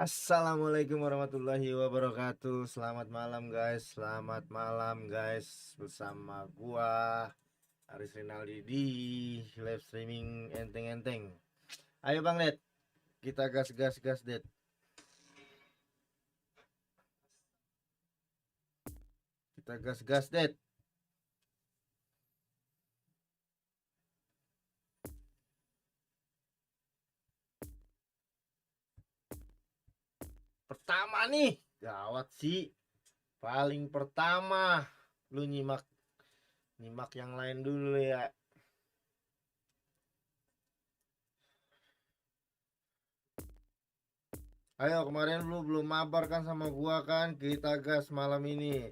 Assalamualaikum warahmatullahi wabarakatuh. Selamat malam guys. Bersama gua Aris Rinaldi di live streaming enteng-enteng. Ayo Bang Ded, kita gas Ded. Kita gas Ded. Pertama nih, gawat sih. Paling pertama, lu nyimak yang lain dulu ya. Ayo, kemarin lu belum mabar kan sama gua kan? Kita gas malam ini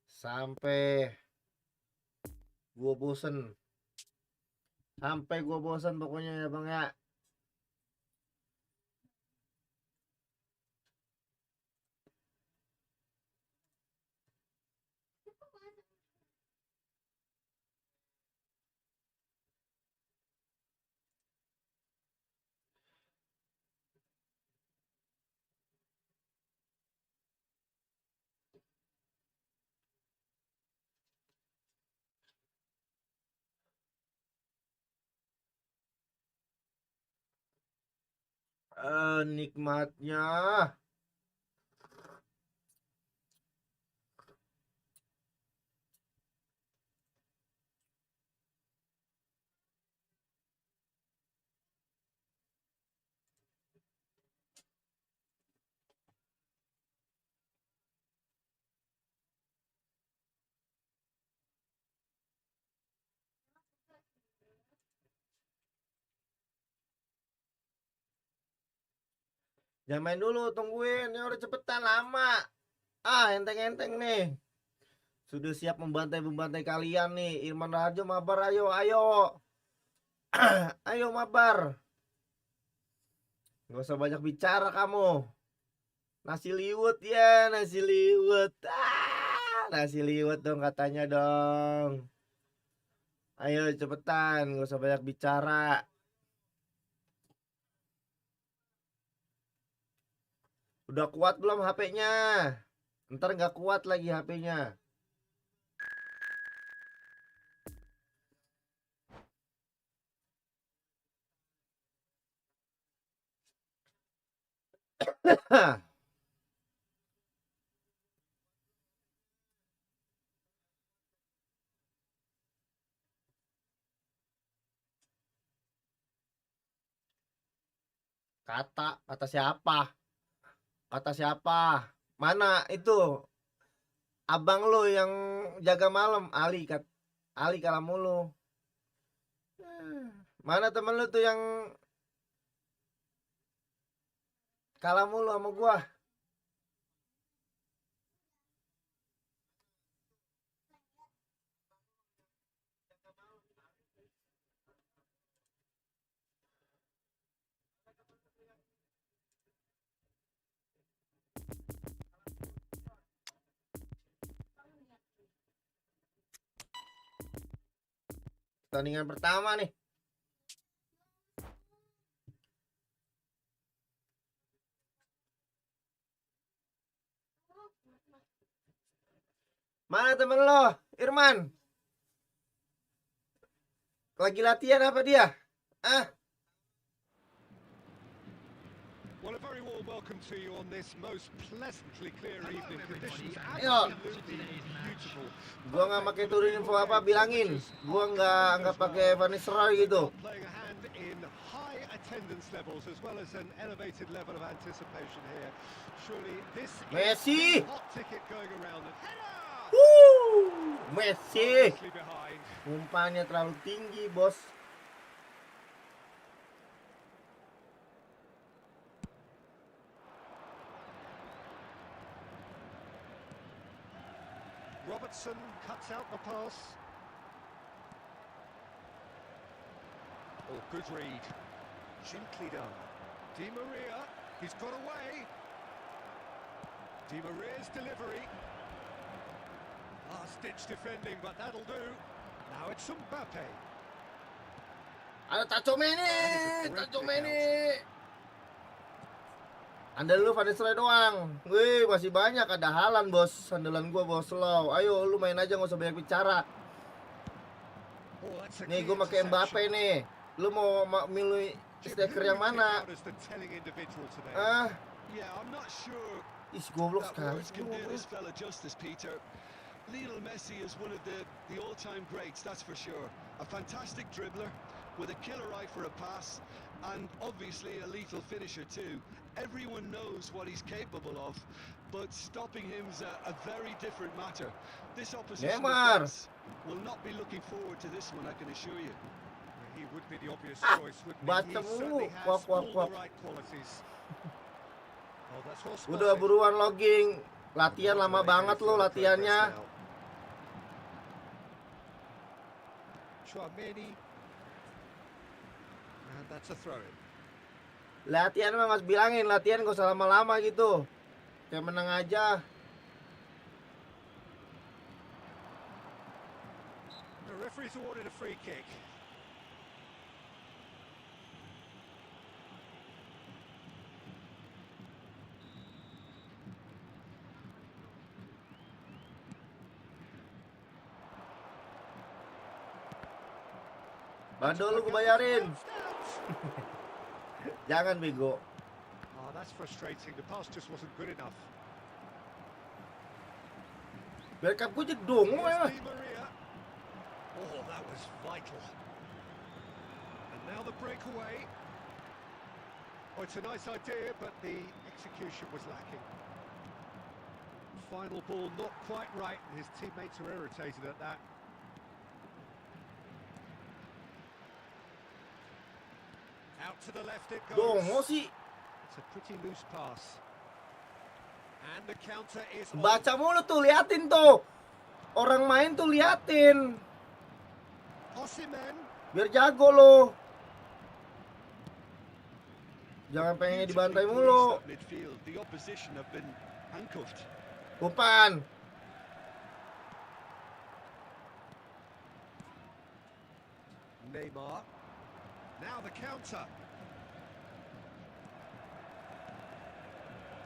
sampai gua bosen. Pokoknya ya Bang ya. Nikmatnya jangan main dulu, tungguin. Ya udah cepetan, lama. Enteng-enteng nih. Sudah siap membantai kalian nih. Irman Rajo, Mabar, ayo. Ayo Mabar. Gak usah banyak bicara kamu. Nasi liwet ya, nasi liwet. Nasi liwet dong katanya dong. Ayo cepetan, gak usah banyak bicara. Udah kuat belum HP-nya? Ntar gak kuat lagi HP-nya. Kata siapa? Kata siapa? Mana itu? Abang lu yang jaga malam, Ali kalah mulu. Mana temen lu tuh yang kalah mulu sama gua? Pertandingan pertama nih. Mana temen lo, Irman? Lagi latihan apa dia? Well, a very warm welcome to you on this most pleasantly clear evening. Conditions Ayo. absolutely beautiful. Gua nggak pakai turun info apa, bilangin. Gua nggak pakai Vanis Roy gitu. Playing a hand in high attendance levels as well as an elevated level of anticipation here. Surely this Messi. is a hot ticket going around. Messi. Umpannya terlalu tinggi, bos. Robertson cuts out the pass. Oh, good read. Gently done. Di Maria, he's got away. Di Maria's delivery. Last-ditch defending, but that'll do. Now it's Mbappe. Ada Tachomeni. Andal lu Van Nistelrooy doang. Wih, masih banyak, ada Haaland, bos. Andalan gua bos slow. Ayo lu main aja, nggak usah banyak bicara. Oh, that's a Nih key gua pakai Mbappe interception. nih. Lu mau milih Jim, striker who yang you pick mana? out as the telling individual today? Ah, Yeah, I'm not sure ih goblok That sekali. words can do this fella justice, Peter. Lionel Messi is one of the all-time greats, that's for sure. A fantastic dribbler with a killer eye for a pass and obviously a lethal finisher too. Everyone knows what he's capable of, but stopping him's a very different matter. This opposition Neymar. defense will not be looking forward to this one, I can assure you. He would be the obvious Ah, choice, wouldn't baca he? He mulu. certainly Kuak, has kuak, all kuak. the right qualities. Oh, that's well Udah spotted. buruan logging. Latihan Well lama done, banget making lo further latihannya. progress now. Chouameni. And that's a throw-in. Latihan mah nggak bilangin, latihan gak usah lama-lama gitu. Kayak menang aja. The referee's awarded a free kick. Bando lu gue bayarin. Jangan bego. Oh, that's frustrating. The pass just wasn't good enough. Backup gue jadi dongo ya. Here's Di Maria. Oh, that was vital. And now the breakaway. Oh, it's a nice idea, but the execution was lacking. Final ball not quite right, and his teammates are irritated at that. Out to the left it goes. Dongo sih. It's a pretty loose pass. And the counter is on. Baca mulu tuh, liatin tuh. Orang main tuh liatin. Osimhen. Biar jago lo. Jangan pengen dibantai mulu. Midfield, the opposition have been handcuffed. Umpan. Neymar. Now the counter.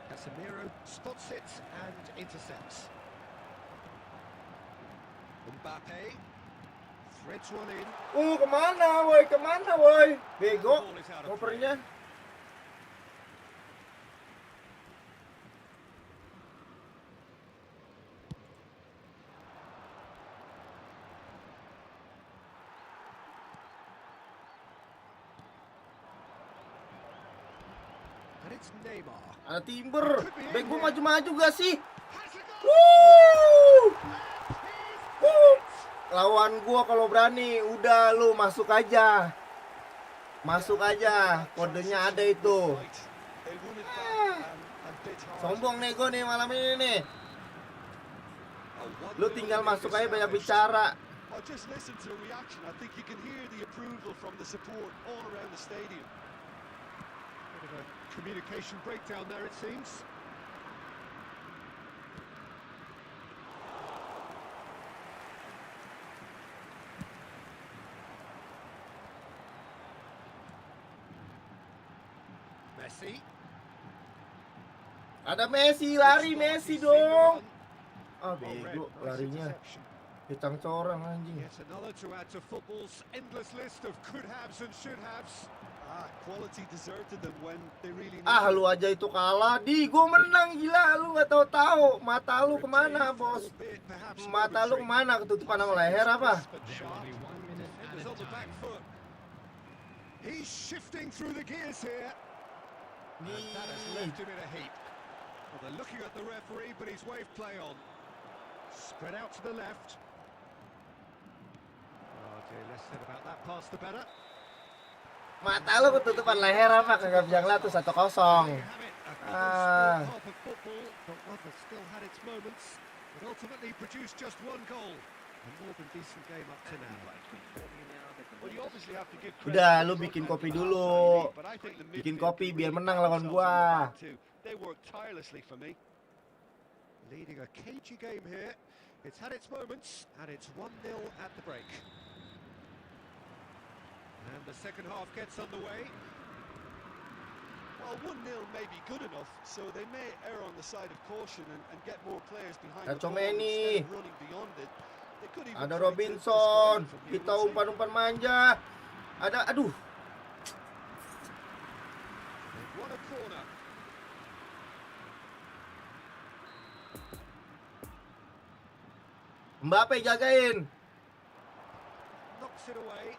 Casemiro spots it and intercepts. Mbappe threads one in. Kemana woi, kemana woi? Bego. Ball is out of play. Ngopernya. And it's Neymar. Ada Timber. Bego maju-maju gak sih? Has a goal! Wuh. And Wuh. Lawan gua kalau berani, udah lu masuk aja. Masuk aja. Kodenya ada itu. They won it back and bit hard. Sombong nih gua nih malam ini nih. A 1-0 Lu tinggal lead masuk aja banyak established. bicara. Oh, just listen to the reaction. I think you can hear the approval from the support all around the stadium. bit of a communication breakdown there, it seems. Messi. Ada Messi, lari Messi dong. Ah bego larinya. Hitang corang anjing. Yet another to add to football's endless list of could-haves and should-haves. Quality deserted them when they really need Ah it. lu aja itu kalah. Di gua menang gila. Lu gak tahu-tahu. Mata lu kemana bos? Mata lu kemana? Ketutupan sama leher apa? Defenders on the back foot. He's shifting through the gears here. And that has left him in a heap. Well, they're looking at the referee, but he's waved play on. Spread out to the left. Oh dear, less said about that pass, the better. Mata lu ketutupan leher apa? Kagak bisa ngeliat tuh 1-0. There you have it. A close Ah. half of football, but one that still had its moments, but ultimately produced just one goal. A more than decent game up to now. Well, you obviously have to give credit Udah, to lu the bikin front kopi man, dulu. but I think the Bikin midfield kopi can biar really menang pat lawan themselves on the gua. back too. They work tirelessly for me. Leading a cagey game here. It's had its moments, and it's 1-0 at the break. And the second half gets underway. Well, 1-0 may be good enough, so they may err on the side of caution and get more players behind the ball Tchouaméni. instead of running beyond it. They could even Ada try to Robinson. square it from here, Kita we'll see. umpan-umpan manja. Aduh. What a corner. Mbappe jagain. Knocks it away.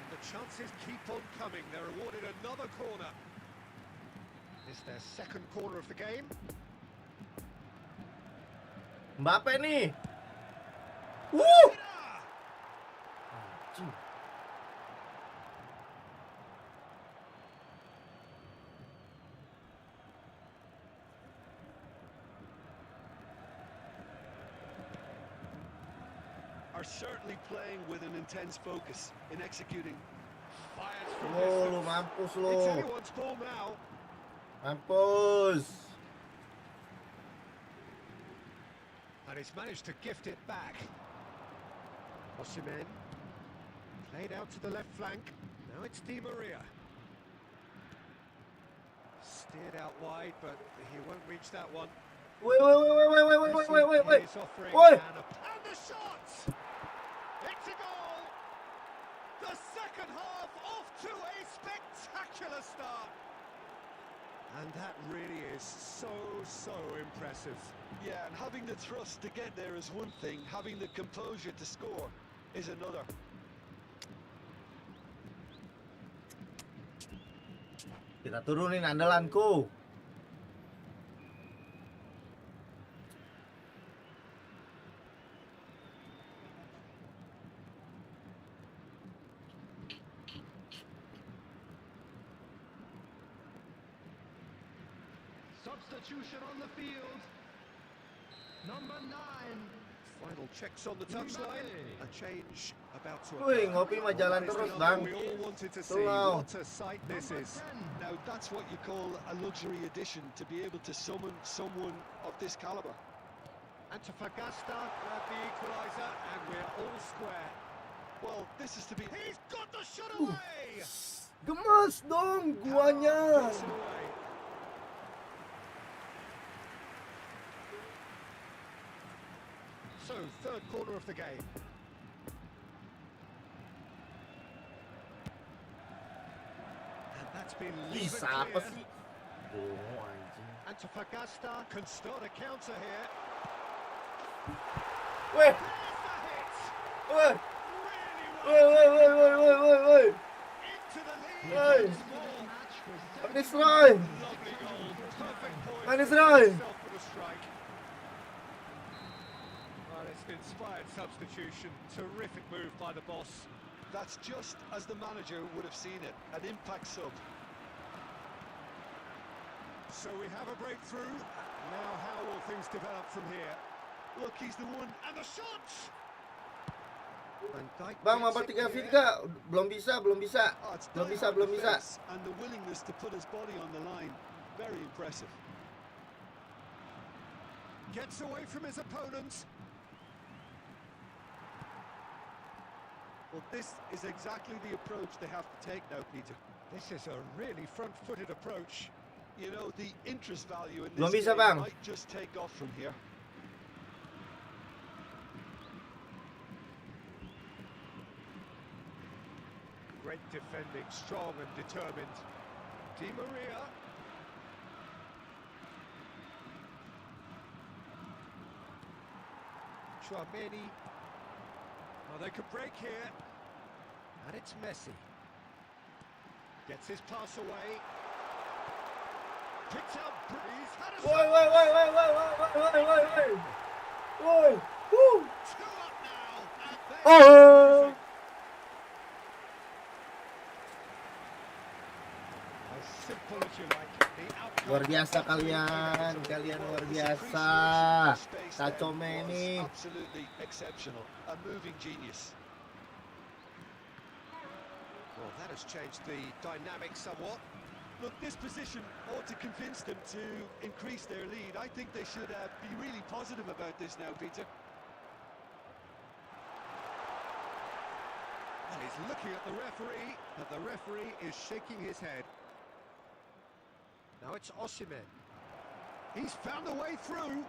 And the chances keep on coming. They're awarded another corner. It's their second corner of the game. Mbappe nih. Anjing. Are certainly playing with an intense focus in executing. Fires from Lu distance. mampus It's lu. anyone's ball now. Mampus. And he's managed to gift it back. Osimhen. Played out to the left flank. Now it's Di Maria. Steered out wide, but he won't reach that one. Wait. He's offering Oi. and the shot! It's a goal! The second half off to a spectacular start. And that really is so impressive. Yeah, and having the thrust to get there is one thing, having the composure to score is another. Kita turunin andalanku. Substitution on the field. Number 9. Final checks on the touchline. A change about to Wih, occur. ngopi mah jalan That is the terus, number Bang. we all wanted to Tuh, see. Lau. What a sight this Number is. 10. Now that's what you call a luxury addition, to be able to summon someone of this caliber. Antofagasta grabbed the equaliser, and we're all square. Well, this is to be... He's got the shot away! Gemas dong guanya. Gets it away. So, third corner of the game. And that's been leave it Bisa apa clear. sih? Oh anjing. Antofagasta can start a counter here. Weh, There's the hit! weh, Really weh. into the lead Hey. once more. Match was Manis Roy. Lovely goal. Perfect point. Manis for Roy. himself for the strike. Well, it's an inspired substitution. Terrific move by the boss. That's just as the manager would have seen it, an impact sub. So we have a breakthrough. Now how will things develop from here? Look, he's the one. And the shot! Van Dijk Bang, gets Mabar it 3 clear. Viga belum bisa. Oh, it's Belum bisa, dive-hard belum bisa. defense and the willingness to put his body on the line. Very impressive. Gets away from his opponent. Well, this is exactly the approach they have to take now, Peter. This is a really front-footed approach. You know, the interest value in Belum this bisa, game Bang. might just take off from here. Great defending, strong and determined. Di Maria. Tchouaméni. Well, they could break here. And it's Messi. Gets his pass away. Picks out Breeze. Had a Woi. two up now. And they're Oh. losing. As simple as you like. The outcome. Luar biasa kalian luar biasa. Tchouaméni. Absolutely exceptional, a moving genius. Well, that has changed the dynamic somewhat. Look, this position ought to convince them to increase their lead. I think they should be really positive about this now, Peter. And he's looking at the referee, but the referee is shaking his head. Now it's Osimhen. He's found a way through.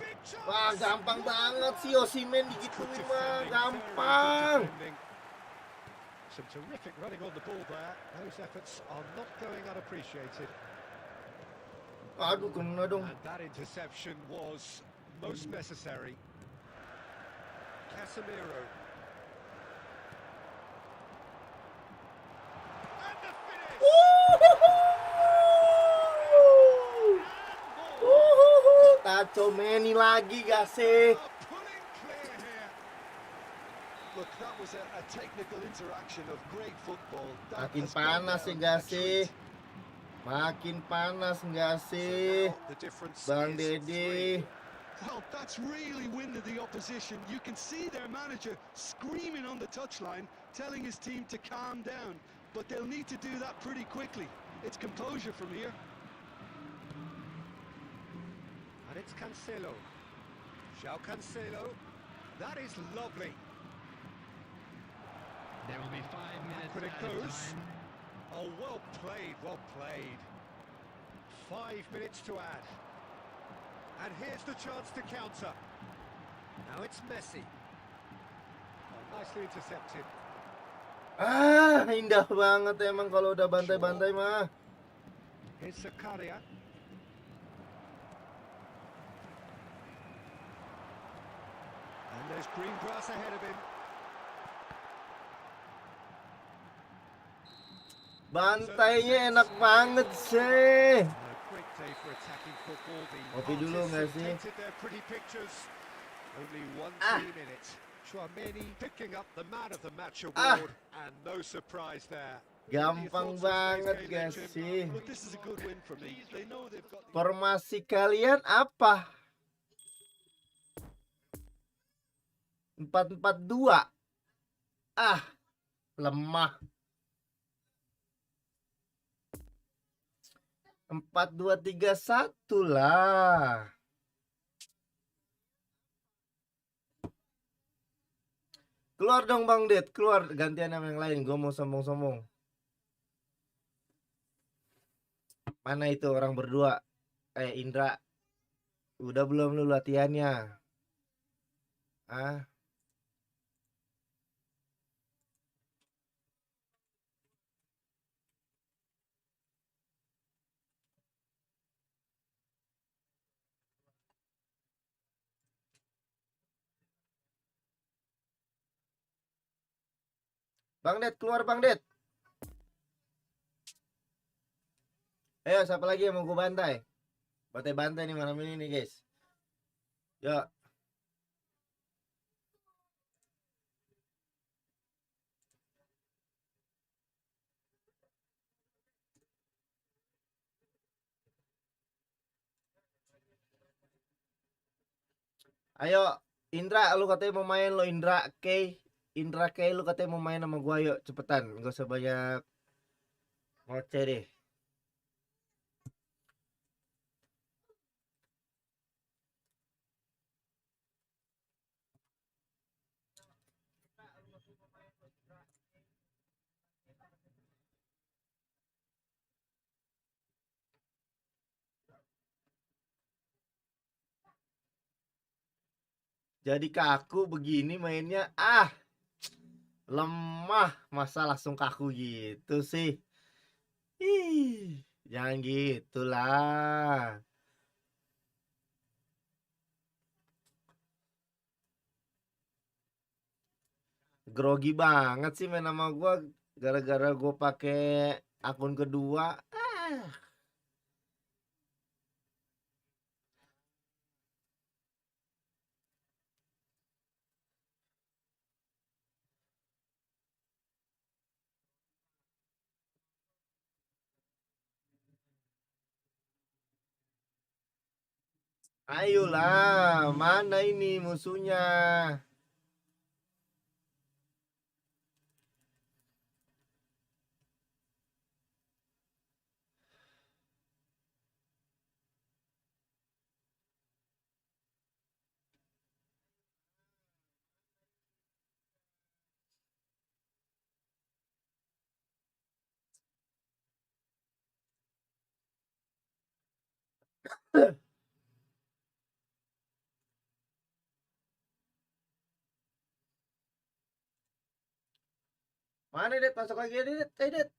Big chance. Wah, gampang banget sih Osimhen digituin mah, gampang. Some terrific running on the ball there. Those efforts are not going unappreciated. Aduh, kena dong. And that interception was most necessary. Casemiro. And the finish. Taco Meni lagi gak sih? Pulling clear here. Look, that was a technical interaction of great football. That Makin has gone panas down sih gak a sih? treat. Makin panas nggak So sih, now the difference Bang is Deddy? 3. Well, that's really winded the opposition. You can see their manager screaming on the touchline, telling his team to calm down. But they'll need to do that pretty quickly. It's composure from here. And it's Cancelo. João Cancelo. That is lovely. There will be 5 minutes But it added goes. time. Oh, well played, well played. 5 minutes to add. And here's the chance to counter. Now it's Messi. Oh, nicely intercepted. Ah, indah banget emang kalau udah bantai-bantai mah. Here's Zakaria. And there's green grass ahead of him. Bantainya enak banget sih. A great day for attacking football. The Kopi dulu artists nggak have sih? painted their pretty pictures. Only one Ah. team in it. Chouameni picking up the man of the match Ah. award, and no surprise there. Gampang banget gak sih? Look, this is a good win for me. They know they've got the... Formasi kalian apa? 4-4-2. Ah, lemah. 4-2-3-1 lah. Keluar dong Bang Det, keluar gantian sama yang lain. Gue mau sombong-sombong. Mana itu orang berdua? Indra, udah belum lu latihannya? Ah, Bang Det, keluar Bang Det. Ayo, siapa lagi yang mau gue bantai? Bantai-bantai nih malam ini nih guys. Yuk. Ayo, Indra, lu katanya mau main lo, Indra K. Indra K, lu katanya mau main sama gua, yuk cepetan, gak usah banyak ngoceh deh. Jadi kaku begini mainnya, lemah, masa langsung kaku gitu sih? Ih, jangan gitulah. Grogi banget sih main sama gua gara-gara gua pakai akun kedua. Ayolah, mana ini musuhnya? Mana Det? Masuk lagi ya Det. Ayo Det.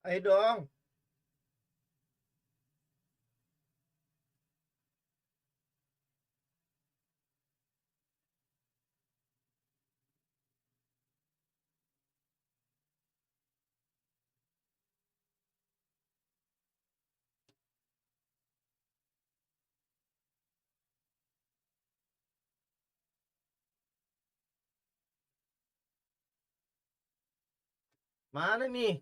Ayo dong. Mana nih?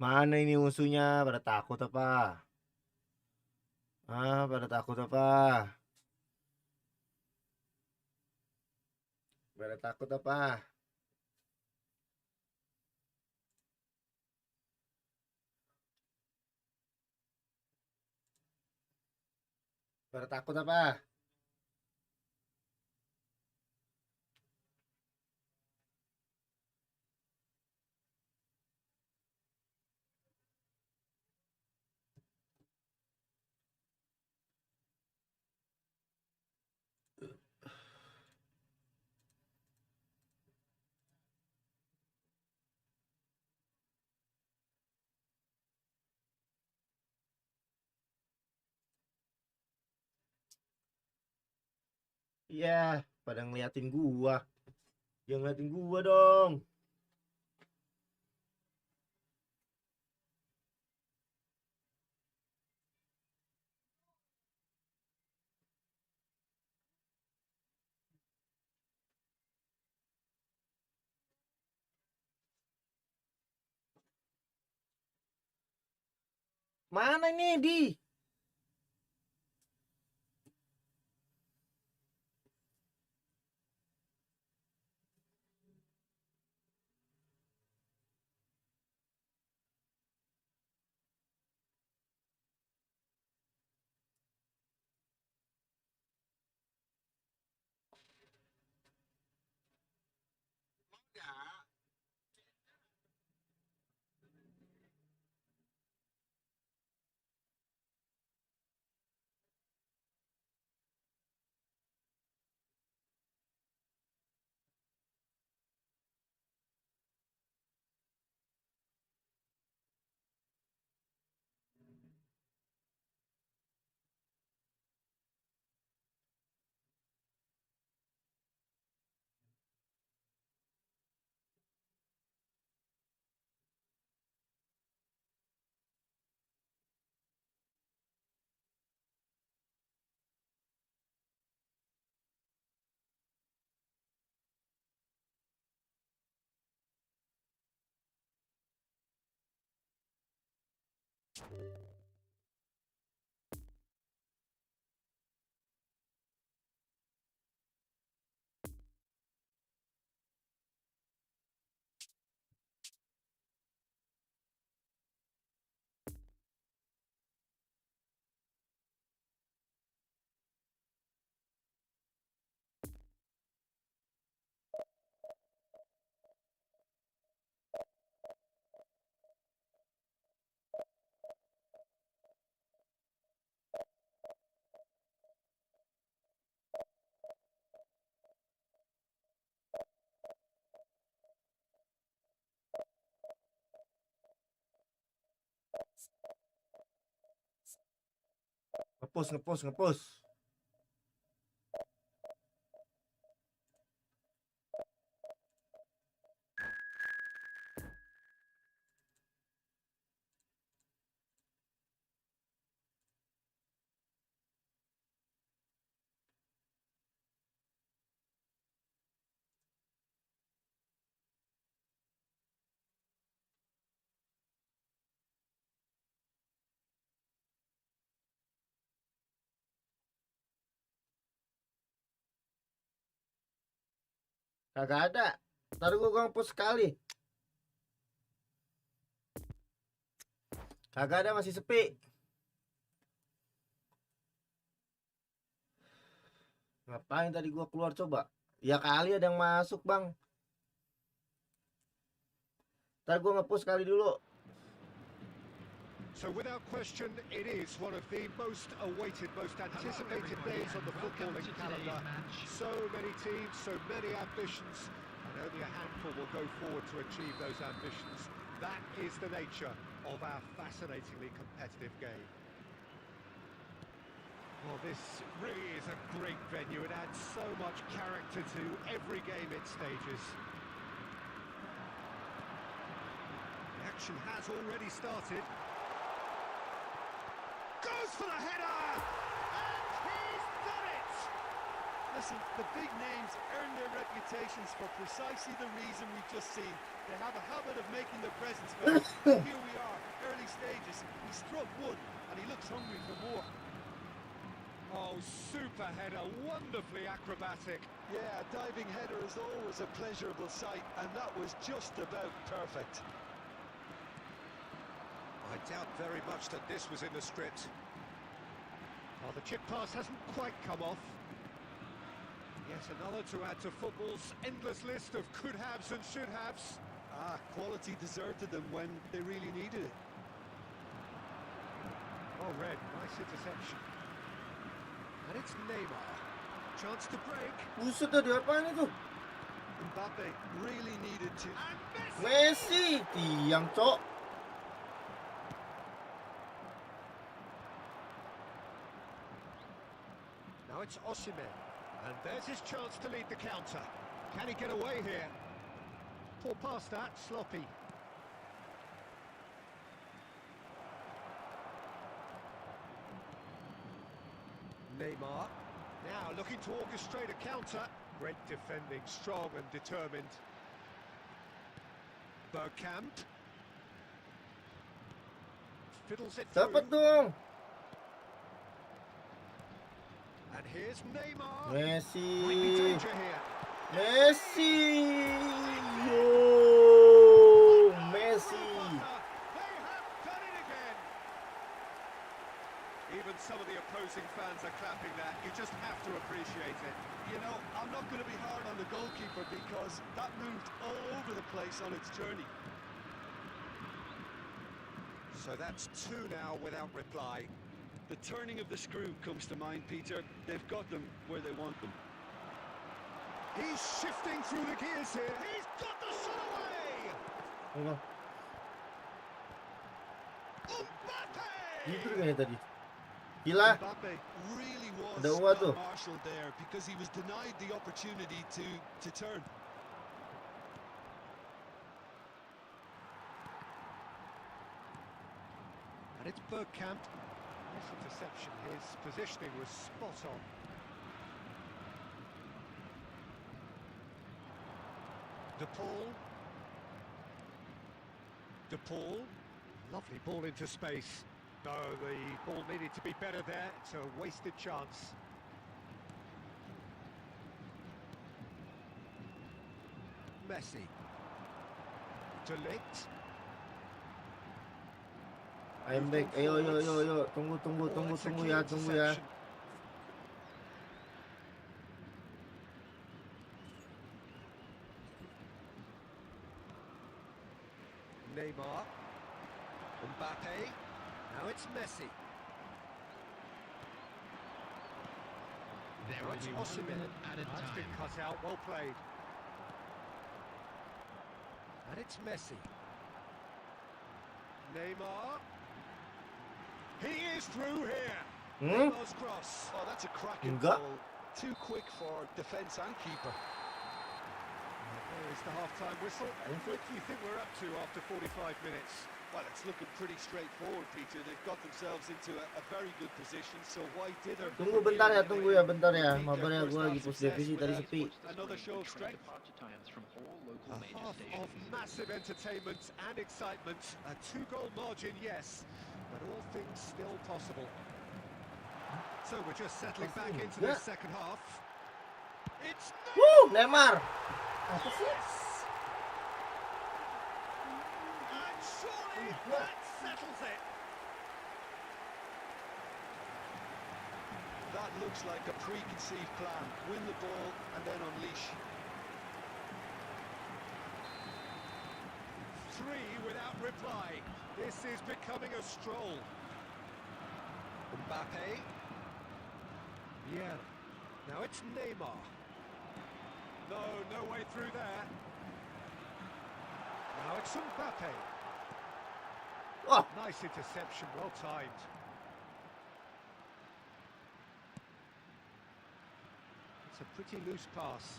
Mana ini musuhnya? Pada takut apa? Pada takut apa? Pada takut apa? Pada takut apa? Iya, pada ngeliatin gua. Jangan ngeliatin gua dong. Mana ini di? Ngepush. Kagak ada. Ntar gua ngepush sekali. Kagak ada, masih sepi. Ngapain tadi gua keluar coba? Ya kali ada yang masuk, Bang. Ntar gua ngepush sekali dulu. So without question, it is one of the most awaited, most anticipated days on the footballing calendar. So many teams, so many ambitions, and only a handful will go forward to achieve those ambitions. That is the nature of our fascinatingly competitive game. Well, this really is a great venue. It adds so much character to every game it stages. The action has already started. Goes for the header! And he's done it! Listen, the big names earn their reputations for precisely the reason we've just seen. They have a habit of making their presence felt. Here we are, early stages. He struck one, and he looks hungry for more. Oh, super header, wonderfully acrobatic. Yeah, a diving header is always a pleasurable sight, and that was just about perfect. I doubt very much that this was in the script. Oh, the chip pass hasn't quite come off. Yet another to add to football's endless list of could-haves and should-haves. Ah, quality deserted them when they really needed it. Oh, Red, nice interception. And it's Neymar. Chance to break. Buset dah, diapain itu? Mbappe really needed to. And Messi, Messi! tiang cok. Now it's Osimhen. And there's his chance to lead the counter. Can he get away here? Poor pass that, sloppy. Neymar. Now looking to orchestrate a counter. Great defending, strong and determined. Bergkamp. Fiddles it through. Dapat dong. And here's Neymar. Messi. Might be danger here. Messi. Yo, Messi. They have done it again. Even some of the opposing fans are clapping that. You just have to appreciate it. You know, I'm not going to be hard on the goalkeeper because that moved all over the place on its journey. So that's two now without reply. The turning of the screw comes to mind, Peter. They've got them where they want them. He's shifting through the gears here. He's got the shot away. Enggak. Mbappe! Gitu kayaknya tadi. Gila. Mbappe really was Ada uang tuh. marshaled there because he was denied the opportunity to turn. And it's Bergkamp. Nice interception. His positioning was spot on. De Paul. Lovely ball into space. No, the ball needed to be better there. It's a wasted chance. Messi. De Ligt. I'm back. Ayo. Tunggu ya. Neymar. Mbappe. Now it's Messi. Now it's Osimhen. That's been cut out. Well played. And it's Messi. Neymar. He is through here. Neymar's cross. Oh, that's a cracking Enggak. goal. Too quick for defence and keeper. There is the half-time whistle. What do you think we're up to after 45 minutes? Well, it's looking pretty straightforward, Peter. They've got themselves into a very good position, so why dither? Tunggu bentar ya, bentar ya. Mabar ya, gue lagi push divisi tadi sepi. Another show of strength. A half of massive entertainment and excitement. A 2-goal margin, yes, but all things still possible. So we're just settling back into the second half. It's Neymar. Yes! And surely that settles it. That looks like a preconceived plan. Win the ball and then unleash. 3 without reply. This is becoming a stroll. Mbappe. Yeah. Now it's Neymar. No way through there. Now it's Mbappe. Wah, Nice interception, well timed. It's a pretty loose pass.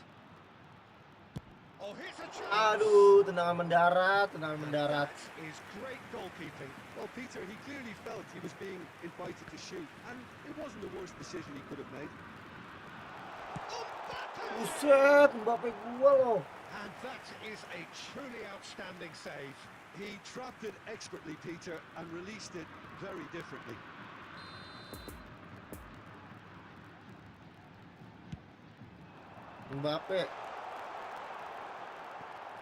Oh, here's a chance. aduh, tendangan mendarat. That is great goalkeeping. Well, Peter, he clearly felt he was being invited to shoot, and it wasn't the worst decision he could have made. Buset, Mbappe gua loh. And that is a truly outstanding save. He trapped it expertly, Peter, and released it very differently. Mbappe.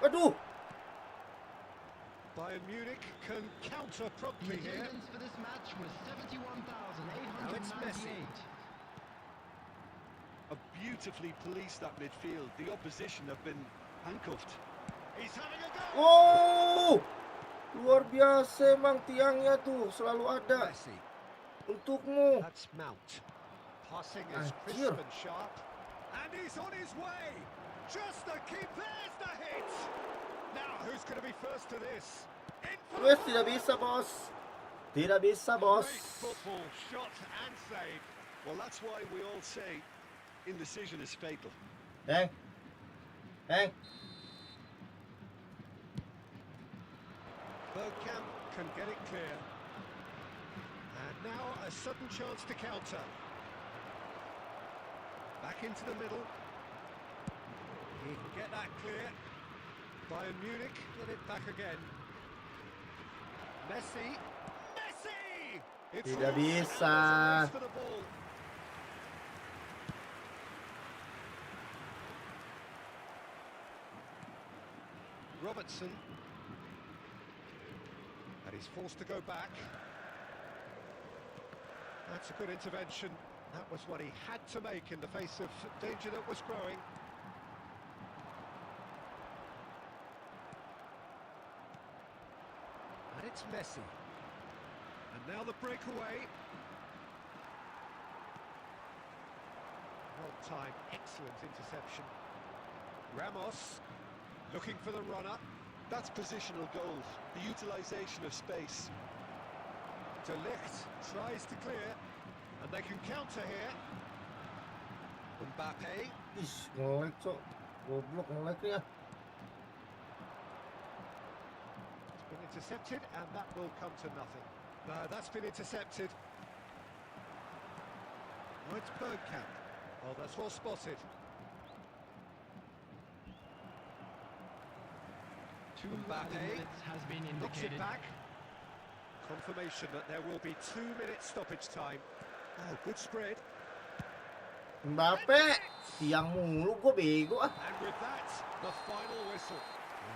Aduh. Bayern Munich can counter promptly The here. attendance for this match was Now it's Messi. 71,898. A beautifully policed that midfield. The opposition have been handcuffed. He's having a go. Oh, luar biasa emang tiangnya tuh selalu ada Messi. untukmu. That's Mount. Passing is Anjir. crisp and sharp. And he's on his way. Just the keep. There's the hit. Now who's going to be first to this? In for Wes, tidak bisa bos. Tidak bisa bos. great football shot and save. Well, that's why we all say indecision is fatal. Heng. Bergkamp can get it clear. And now a sudden chance to counter. Back into the middle. He can get that clear. Bayern Munich get it back again. Messi. It's Tidak loose, bisa. and there's a race for the ball. Robertson. And he's forced to go back. That's a good intervention. That was what he had to make in the face of danger that was growing. And it's Messi. And now the breakaway. Well timed, excellent interception. Ramos looking for the runner. That's positional goal, the utilisation of space. De Ligt tries to clear, and they can counter here. Mbappe. Ih, nge-lag cok. Goblok nge-lagnya. It's been intercepted, and that will come to nothing. No, that's been intercepted. Oh, it's Bergkamp. Oh, that's well spotted. 2 Mbappe minutes has been Knocks it indicated. back. Confirmation that there will be 2 minutes stoppage time. Oh, good spread. Mbappe, tiang mulu gue bego ah. And with that, the final whistle.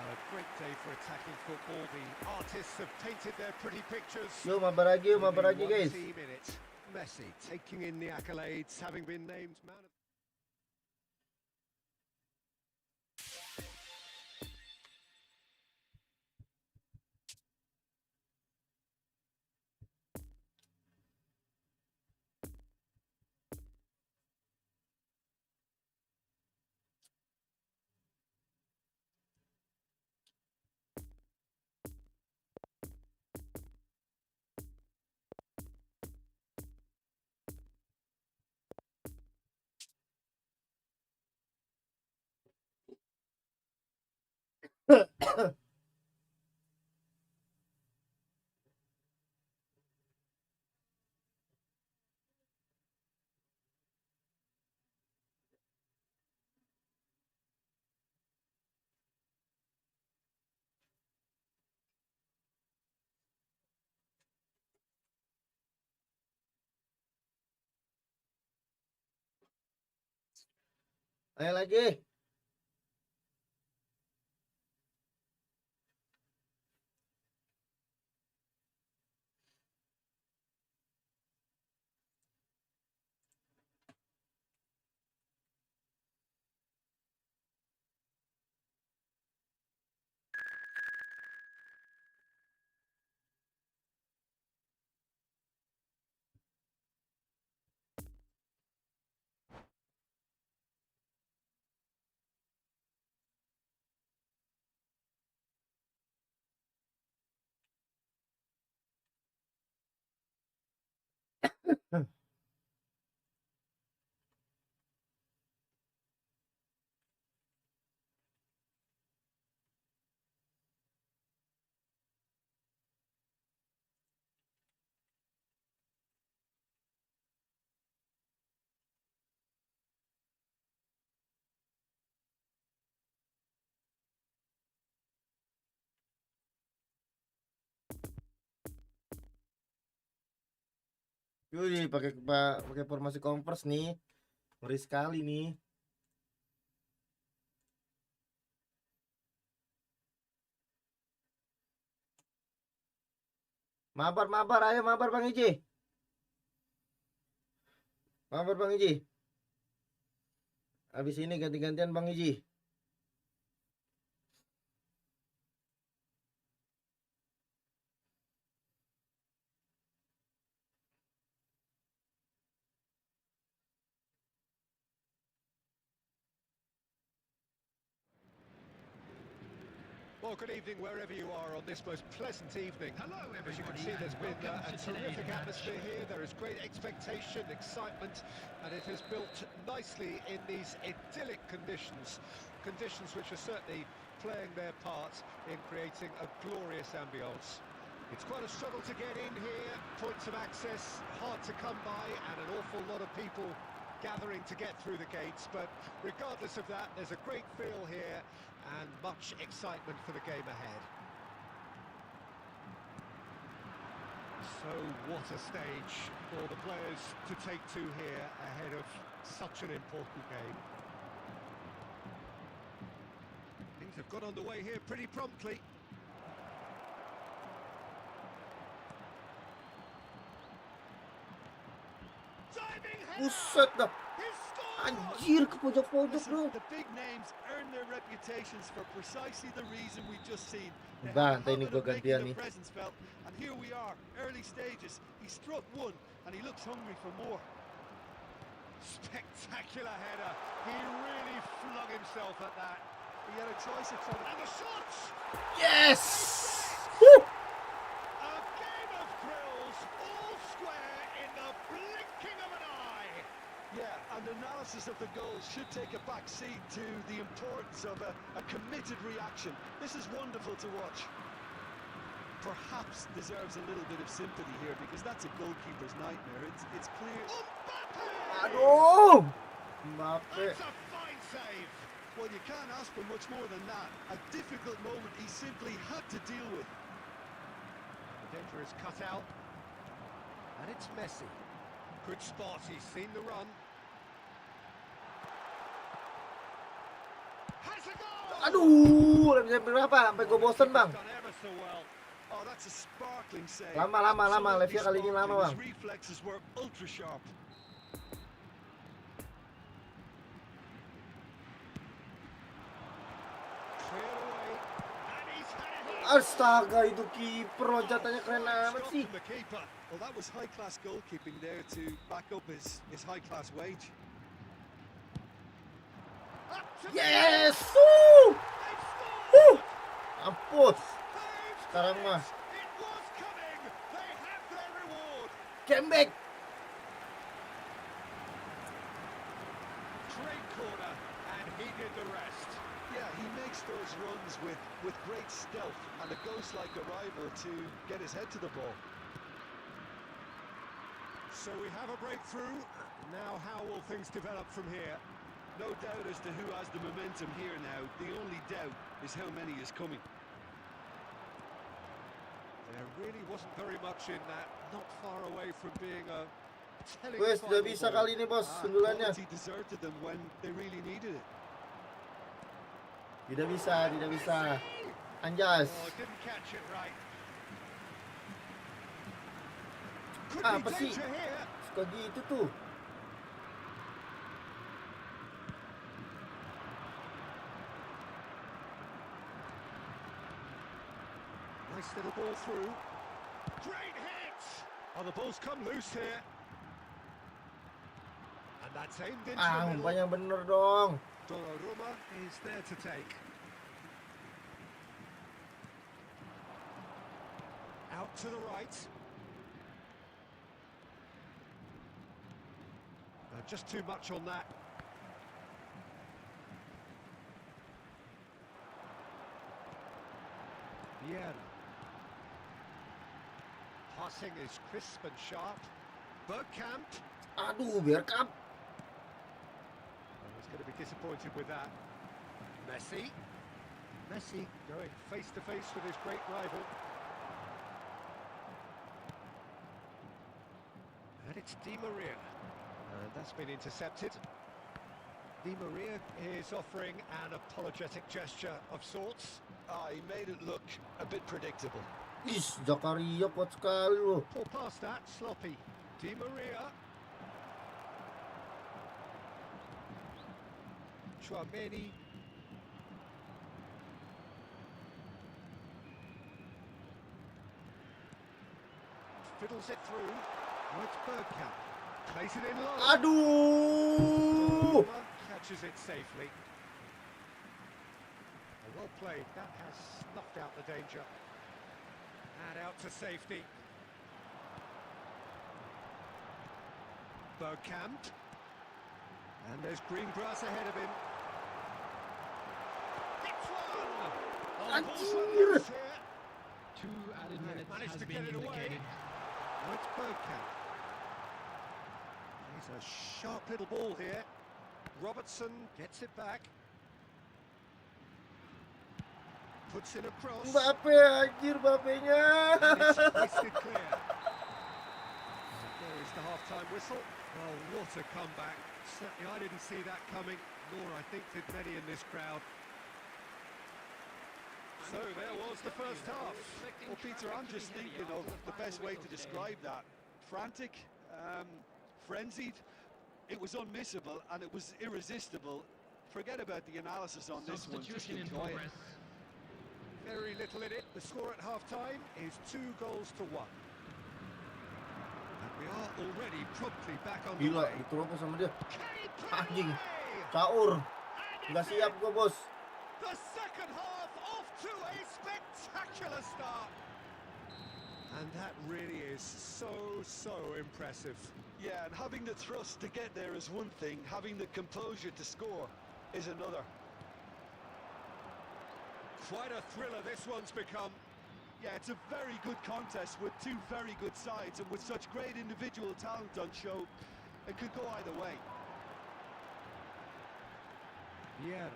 A great day for attacking football. The artists have painted their pretty pictures. Yuk mabar lagi Only one guys. team in it. Messi taking in the accolades, having been named man of Ayo lagi. Yui, pakai formasi Converse nih. Ngeri sekali nih. Mabar, ayo mabar Bang Iji. Mabar Bang Iji. Habis ini ganti-gantian Bang Iji. Well, good evening wherever you are on this most pleasant evening. Hello, As you can everybody, see, there's and been welcome a to today's terrific match. atmosphere here. There is great expectation, excitement, and it has built nicely in these idyllic conditions. Conditions which are certainly playing their part in creating a glorious ambience. It's quite a struggle to get in here, points of access hard to come by, and an awful lot of people gathering to get through the gates, but regardless of that, there's a great feel here and much excitement for the game ahead. So what a stage for the players to take to here ahead of such an important game. Things have got underway here pretty promptly. Diving header! Buset dah. He scores! Anjir, ke pojok-pojok Listen, dong. the big names earn their reputations for precisely the reason we've just seen. They Bah, have a ini habit gua of making gantian their nih. presence felt, and here we are, early stages. He struck one, and he looks hungry for more. Spectacular header. He really flung himself at that. He had a choice of trying to... And the shots! Yes. Woo. A game of thrills, all square in the blinking of an eye. Yeah, and analysis of the goals should take a back seat to the importance of a committed reaction. This is wonderful to watch. Perhaps deserves a little bit of sympathy here because that's a goalkeeper's nightmare. It's clear. Mbappe! Aduh. Mbappe. That's a fine save. Well, you can't ask for much more than that. A difficult moment he simply had to deal with. The danger is cut out. And it's Messi. Good spot, he's seen the run. Has a goal! Aduh, bisa berapa? Sampai gue bosen bang. Done ever so well. Oh, that's a sparkling save. Lama. Absolutely Levia kali ini lama bang. sparkling. His reflexes were ultra sharp. Clear away. And he's had a hit. Astaga, itu kiper loncatannya keren amat Stop sih. from the keeper. Well, that was high-class goalkeeping there to back up his high-class wage. Up to the Yes. goal. Woo. They've scored. Woo. Ampus. They've Sekarang done mah. it. It was coming. They have their reward. Came back. Great corner, and he did the rest. Yeah, he makes those runs with great stealth and a ghost-like arrival to get his head to the ball. So we have a breakthrough. Now how will things develop from here? No doubt as to who has the momentum here now. The only doubt is how many is coming. There really wasn't very much in that. Not far away from being a Telling Wes, the sudah final bisa ball. kali ini bos, sundulannya. Quality deserted them when they really needed it. Tidak bisa, tidak bisa. Anjas. Oh, didn't catch it right. Could Apa be sih? danger here. Suka gitu tuh. Nice little ball through. Great hit! Oh, the ball's come loose here. And that's aimed into Ah, the middle. umpannya bener dong. Donnarumma is there to take. Out to the right. Just too much on that. Vieira. Passing is crisp and sharp. Bergkamp. Aduh, Bergkamp. Oh, he's going to be disappointed with that. Messi. Messi going face to face with his great rival. And it's Di Maria. And that's been intercepted. Di Maria is offering an apologetic gesture of sorts. He made it look a bit predictable. Is, Zakaria kuat sekali loh. Pull past that, sloppy. Di Maria. Chouameni. Fiddles it through. Oh, it's Bergkamp. Plays it in low. Aduh. Donnarumma catches it safely. Well played. That has snuffed out the danger. And out to safety. Bergkamp. And there's green grass ahead of him. It's one! Oh, the ball's let Anjir. loose here. 2 added minutes Managed has to been get it away. indicated. Oh, it's Bergkamp. He's a sharp little ball here. Robertson gets it back. Puts in a cross. Mbappe, anjir Mbappe-nya. And it's hoisted clear. And there is the half-time whistle. Well, what a comeback. Certainly I didn't see that coming, nor I think did many in this crowd. So there was the first half. Well, Peter, I'm just thinking of the best way to describe that. Frantic, frenzied. It was unmissable and it was irresistible. Forget about the analysis on this one. Just Substitution in enjoy it. progress. Very little in it. The score at half-time is 2 goals to 1. And we are already promptly back on the Gila, way. diterobos sama dia. Can he put it Anjing. away? Caur. And Nggak it's siap in. gua, bos. The second half off to a spectacular start. And that really is so impressive. Yeah, and having the thrust to get there is one thing. Having the composure to score is another. Quite a thriller this one's become. Yeah, it's a very good contest with two very good sides and with such great individual talent on show. It could go either way. Vieira.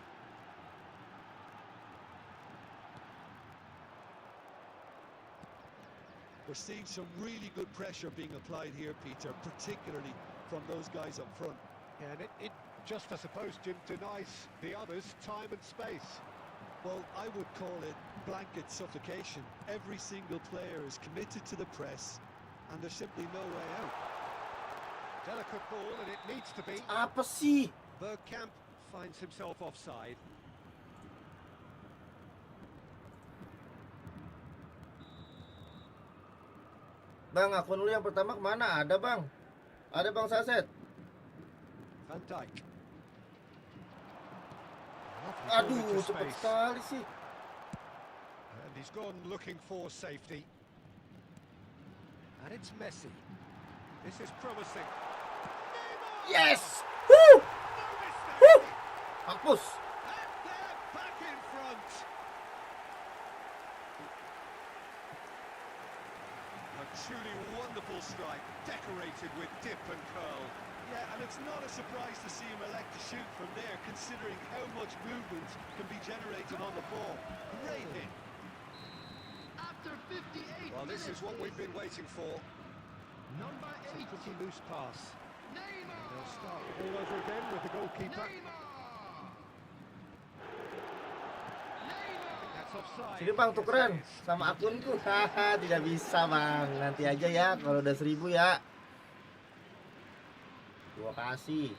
We're seeing some really good pressure being applied here, Peter, particularly from those guys up front. Yeah, and it just, I suppose, Jim, denies the others time and space. Well, I would call it blanket suffocation. Every single player is committed to the press, and there's simply no way out. Delicate ball, and it needs to be. Apa sih? Bergkamp finds himself offside. Bang, akun lu yang pertama kemana? Ada bang. Ada bang Saset. Van Dijk. Aduh, cepet sekali sih. And he's gone looking for safety. And it's Messi. This is promising. Yes! Woo! Woo! Hapus. And they're back in front. A truly wonderful strike, decorated with dip and curl. Yeah, and it's not a surprise to see him elect to shoot from there, considering how much movement can be generated on the ball. Great hit. After 58 Well, this is what we've been waiting for. Number It's a 8. pretty loose pass. Neymar. They'll start all over again with the goalkeeper. Neymar. Neymar. That's offside. Sini bang, Yes, tukeran it is. sama akunku. Haha, tidak bisa bang. Nanti aja ya kalau udah 1000 ya. Terima kasih.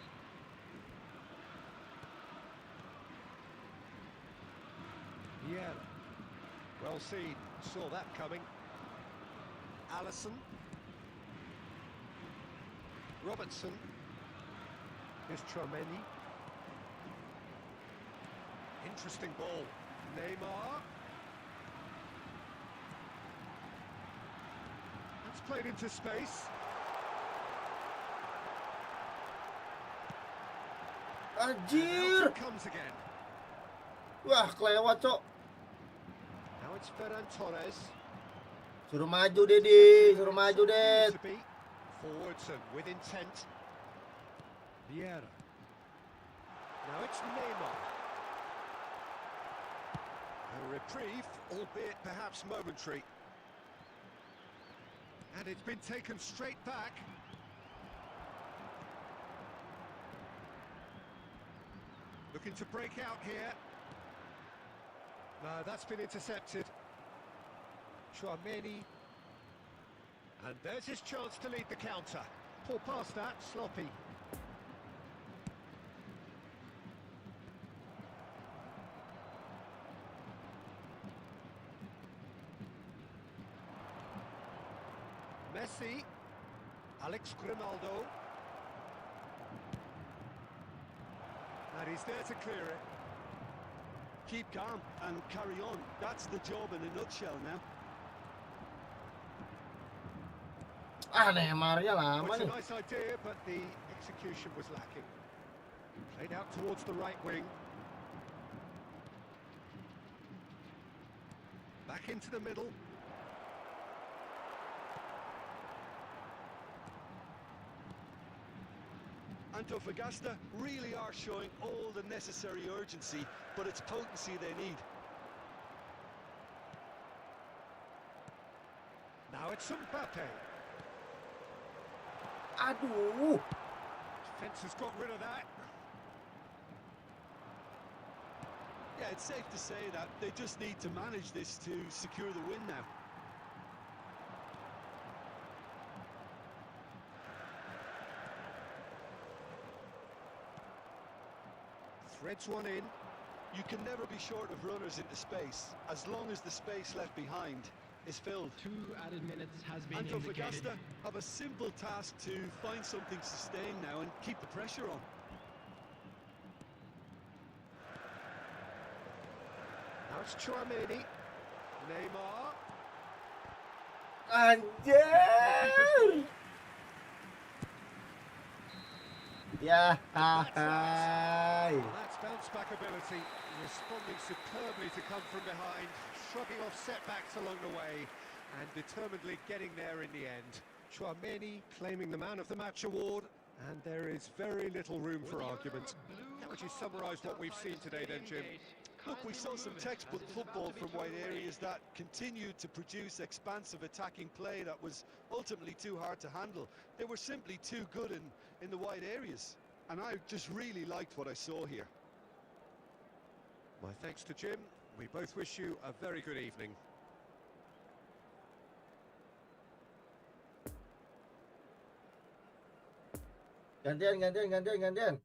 Yeah. Well seen. Saw that coming. Allison. Robertson. Here's Tchouaméni. Interesting ball. Neymar. That's played into space. And Anjir. out it comes again. Wah, kelewat, Cok. Now it's Ferran Torres. Suruh maju, Dedi. Suruh maju, Ded. To be forwards and with intent. Vieira. Now it's Neymar. A reprieve, albeit perhaps momentary. And it's been taken straight back. Looking to break out here. No, that's been intercepted. Tchouaméni. And there's his chance to lead the counter. Pull past that, sloppy. Messi. Alex Grimaldo. And he's there to clear it. Keep calm and carry on. That's the job in a nutshell now. Ah, Neymarnya lama Well, it's a nih. nice idea, but the execution was lacking. Played out towards the right wing. Back into the middle. Antofagasta really are showing all the necessary urgency, but it's potency they need. Now it's Mbappe. Aduh. Defence has got rid of that. Yeah, it's safe to say that they just need to manage this to secure the win now. Threads one in. You can never be short of runners into space, as long as the space left behind is filled. 2 added minutes has been Antofagasta indicated. have a simple task to find something sustained now and keep the pressure on. Now it's Tchouaméni. Neymar. Anjir. Ya, hai. That's bounce back ability, responding superbly to come from behind, shrugging off setbacks along the way, and determinedly getting there in the end. Tchouaméni claiming the Man of the Match award, and there is very little room for argument. How would you summarise what we've seen today then, Jim? Look, we saw some textbook football from wide areas that continued to produce expansive attacking play that was ultimately too hard to handle. They were simply too good in the wide areas, and I just really liked what I saw here. My thanks to Jim. We both wish you a very good evening. Gantian.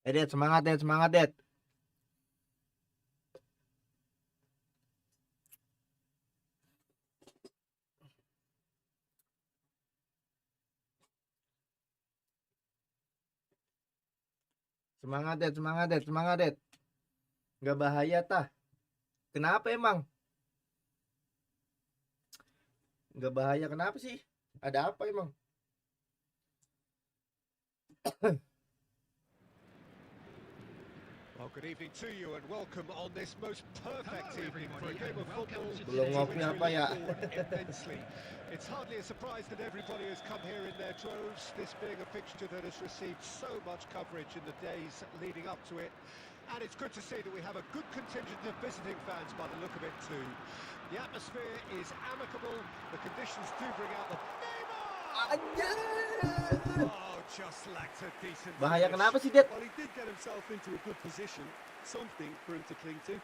Det, semangat Det, semangat Det. Semangat Det, semangat Det, semangat Det. Nggak bahaya tah. Kenapa emang? Nggak bahaya kenapa sih? Ada apa emang? Well, good evening to you and welcome on this most perfect evening for a game of football. Belum ngopi which we apa ya? look forward immensely. It's hardly a surprise that everybody has come here in their droves, this being a fixture that has received so much coverage in the days leading up to it. And it's good to see that we have a good contingent of visiting fans by the look of it too. The atmosphere is amicable, the conditions do bring out the... Oh, just lacked a decent Bahaya finish. kenapa sih, Det? Well, he did get himself into a good position, something for him to cling to.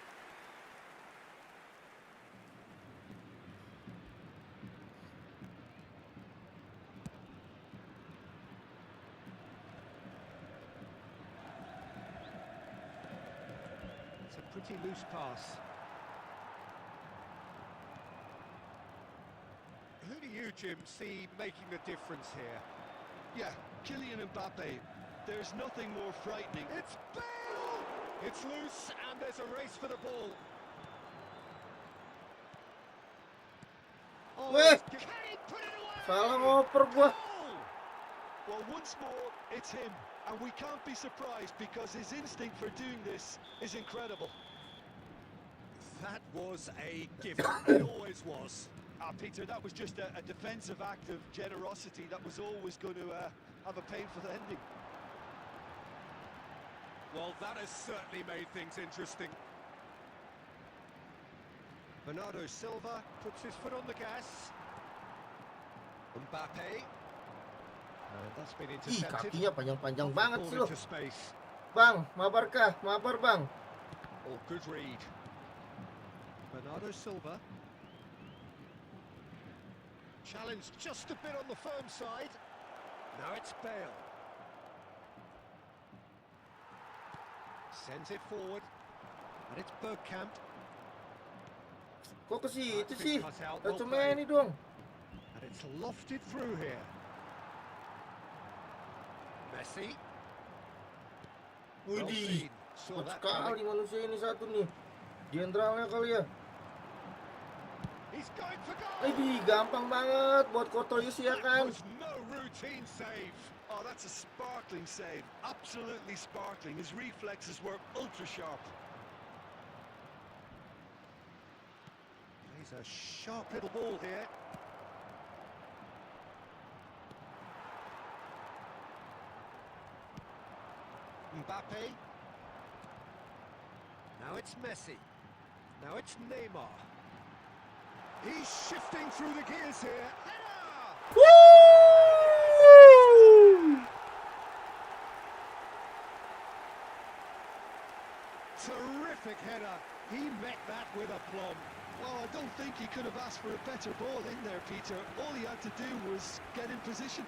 It's a pretty loose pass. Who do you, Jim, see making the difference here? Yeah, Kylian Mbappe. There's nothing more frightening. It's Bale! It's loose and there's a race for the ball. Oh, Weh! can he put it away? Salah ngoper gua. Goal! Well, once more, it's him. And we can't be surprised because his instinct for doing this is incredible. That was a gift. It always was. Peter, that was just a defensive act of generosity that was always going to have a painful ending. Well, that has certainly made things interesting. Bernardo Silva puts his foot on the gas. Mbappe. That's been Ih, intercepted. kakinya panjang-panjang banget Ball sih lo. into space. Bang, mabar kah? Mabar, Bang. Oh, good read. Bernardo Silva. Challenge just a bit on the firm side. Now it's Bale. Sends it forward. And it's Bergkamp. Kok ke situ That's sih? been cut out, Harus well main played. dong. And it's lofted through here. Messi. Well Widih, seen. Saw kuat that sekali coming. manusia ini satu nih. Jenderalnya kali ya. He's going for goal. Widih, gampang banget buat Kotoyus ya That kan. was no routine save. Oh, that's a sparkling save. Absolutely sparkling. His reflexes were ultra sharp. He's a sharp little ball here. Mbappe. Now it's Messi. Now it's Neymar. He's shifting through the gears here. Header! Woo! Terrific header. He met that with aplomb. Well, I don't think he could have asked for a better ball in there, Peter. All he had to do was get in position.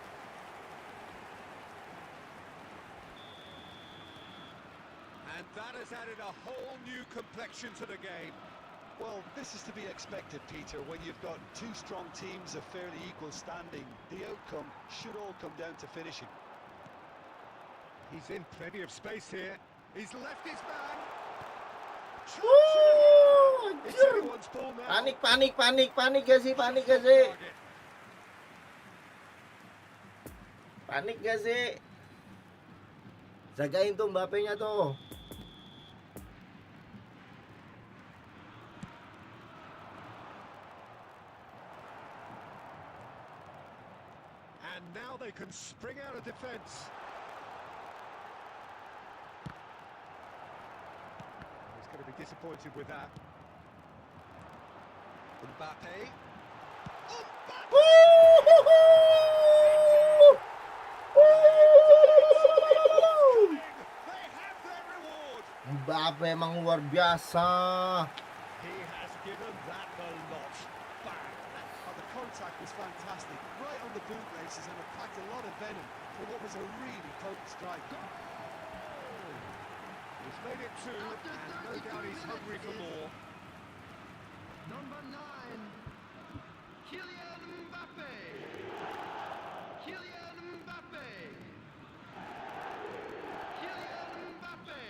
And that has added a whole new complexion to the game. Well, this is to be expected, Peter. When you've got two strong teams of fairly equal standing, the outcome should all come down to finishing. He's in plenty of space here. He's left his man. Wuh, It's anjir. anyone's ball now. Panik gak sih? Panik gak sih? Panik gak sih? Jagain tuh Mbappe-nya tuh. And now they can spring out of defence. He's going to be disappointed with that. Mbappe. They have their reward. Mbappe emang luar biasa. He has given that a lot. Bang. Oh, the contact was fantastic, right on the bootlaces, and it packed a lot of venom for what was a really potent strike. He's made it two, and no doubt he's hungry for more. Number 9, Kylian Mbappe. Kylian Mbappe. Kylian Mbappe.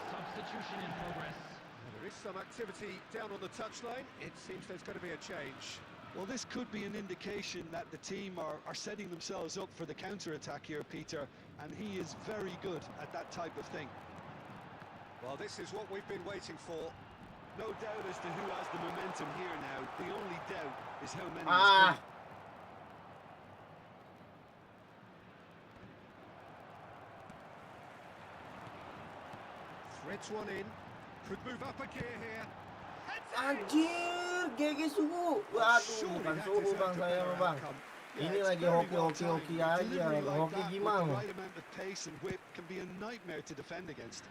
Substitution in progress. There is some activity down on the touchline. It seems there's going to be a change. Well, this could be an indication that the team are setting themselves up for the counter-attack here, Peter, and he is very good at that type of thing. Well, this is what we've been waiting for. No doubt as to who has the momentum here now. The only doubt is how many Ah. is Threads one in. Could move up a gear here. Anjir, GG suhu. Waduh, bukan suhu bang saya mah bang. Ini lagi hoki aja, hoki gimana? The right amount of pace and whip can be a nightmare to defend against.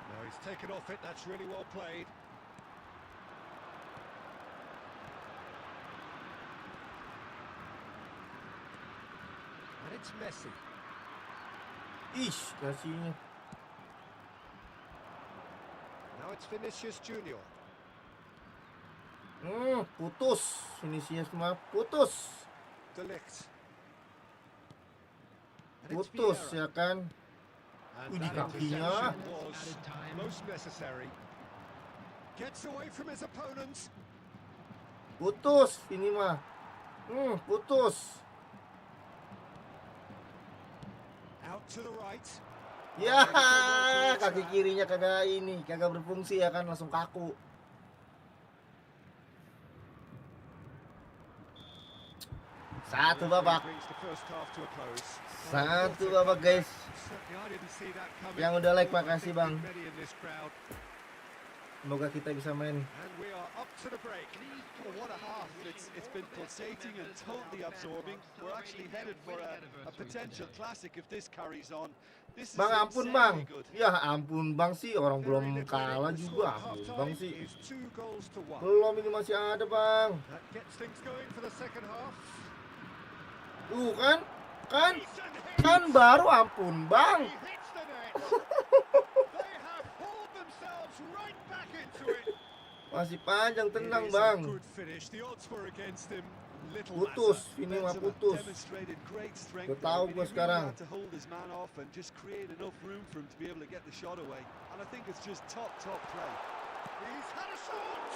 No, he's taken off it. That's really well played. And it's Messi. Ish, kasihnya. Now it's Vinicius Junior. Putus. Vinicius mah putus. De Ligt. And it's Putus Vieira. ya kan. And Di that kakinya. interception was most necessary. Gets away from his opponents. Putus ini mah. Putus. Out to the right. Ya, kaki kirinya kagak berfungsi ya kan, langsung kaku. Satu babak. Brings the first half to a close. Satu babak guys. Certainly I didn't see that coming. Yang udah like makasih bang. Many in this crowd. Semoga kita bisa main. And we are up to the break. Oh, what a half. It's been pulsating and totally absorbing. We're actually headed for a potential classic if this carries on. This is Bang ampun bang. insanely good. Ya ampun bang sih, orang belum kalah juga. Ampun bang sih. Is 2 goals to 1. Belum, ini masih ada bang. That gets things going for the second half. Kan baru ampun bang. He hits the net. They have pulled themselves right back into it. Masih panjang, tenang It is a bang. good finish. The odds were against him. Little Putus, matter. ini mah Benzema putus. demonstrated great strength Udah there. tahu I mean, gua he really sekarang. had to hold his man off and just create enough room for him to be able to get the shot away. And I think it's just top play. He's had a shot.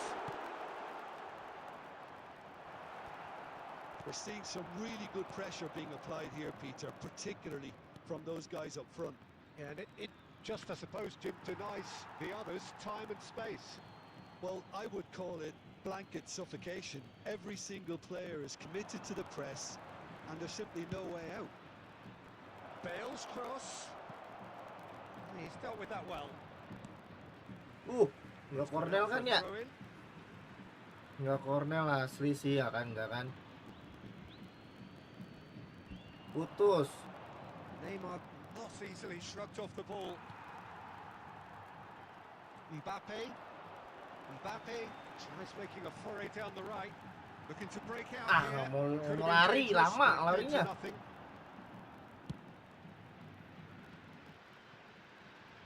We're seeing some really good pressure being applied here, Peter, particularly from those guys up front. Yeah, and it just, I suppose, Jim, denies the others time and space. Well, I would call it blanket suffocation. Every single player is committed to the press, and there's simply no way out. Bale's cross. He's dealt with that well. Nggak Cornell kan ya? Throw in. Nggak Cornell asli sih ya kan, nggak kan? Putus. Neymar not easily shrugged off the ball. Mbappe tries making a foray down the right, looking to break out here. Mau Could have been lari dangerous, lama but came to larinya. nothing.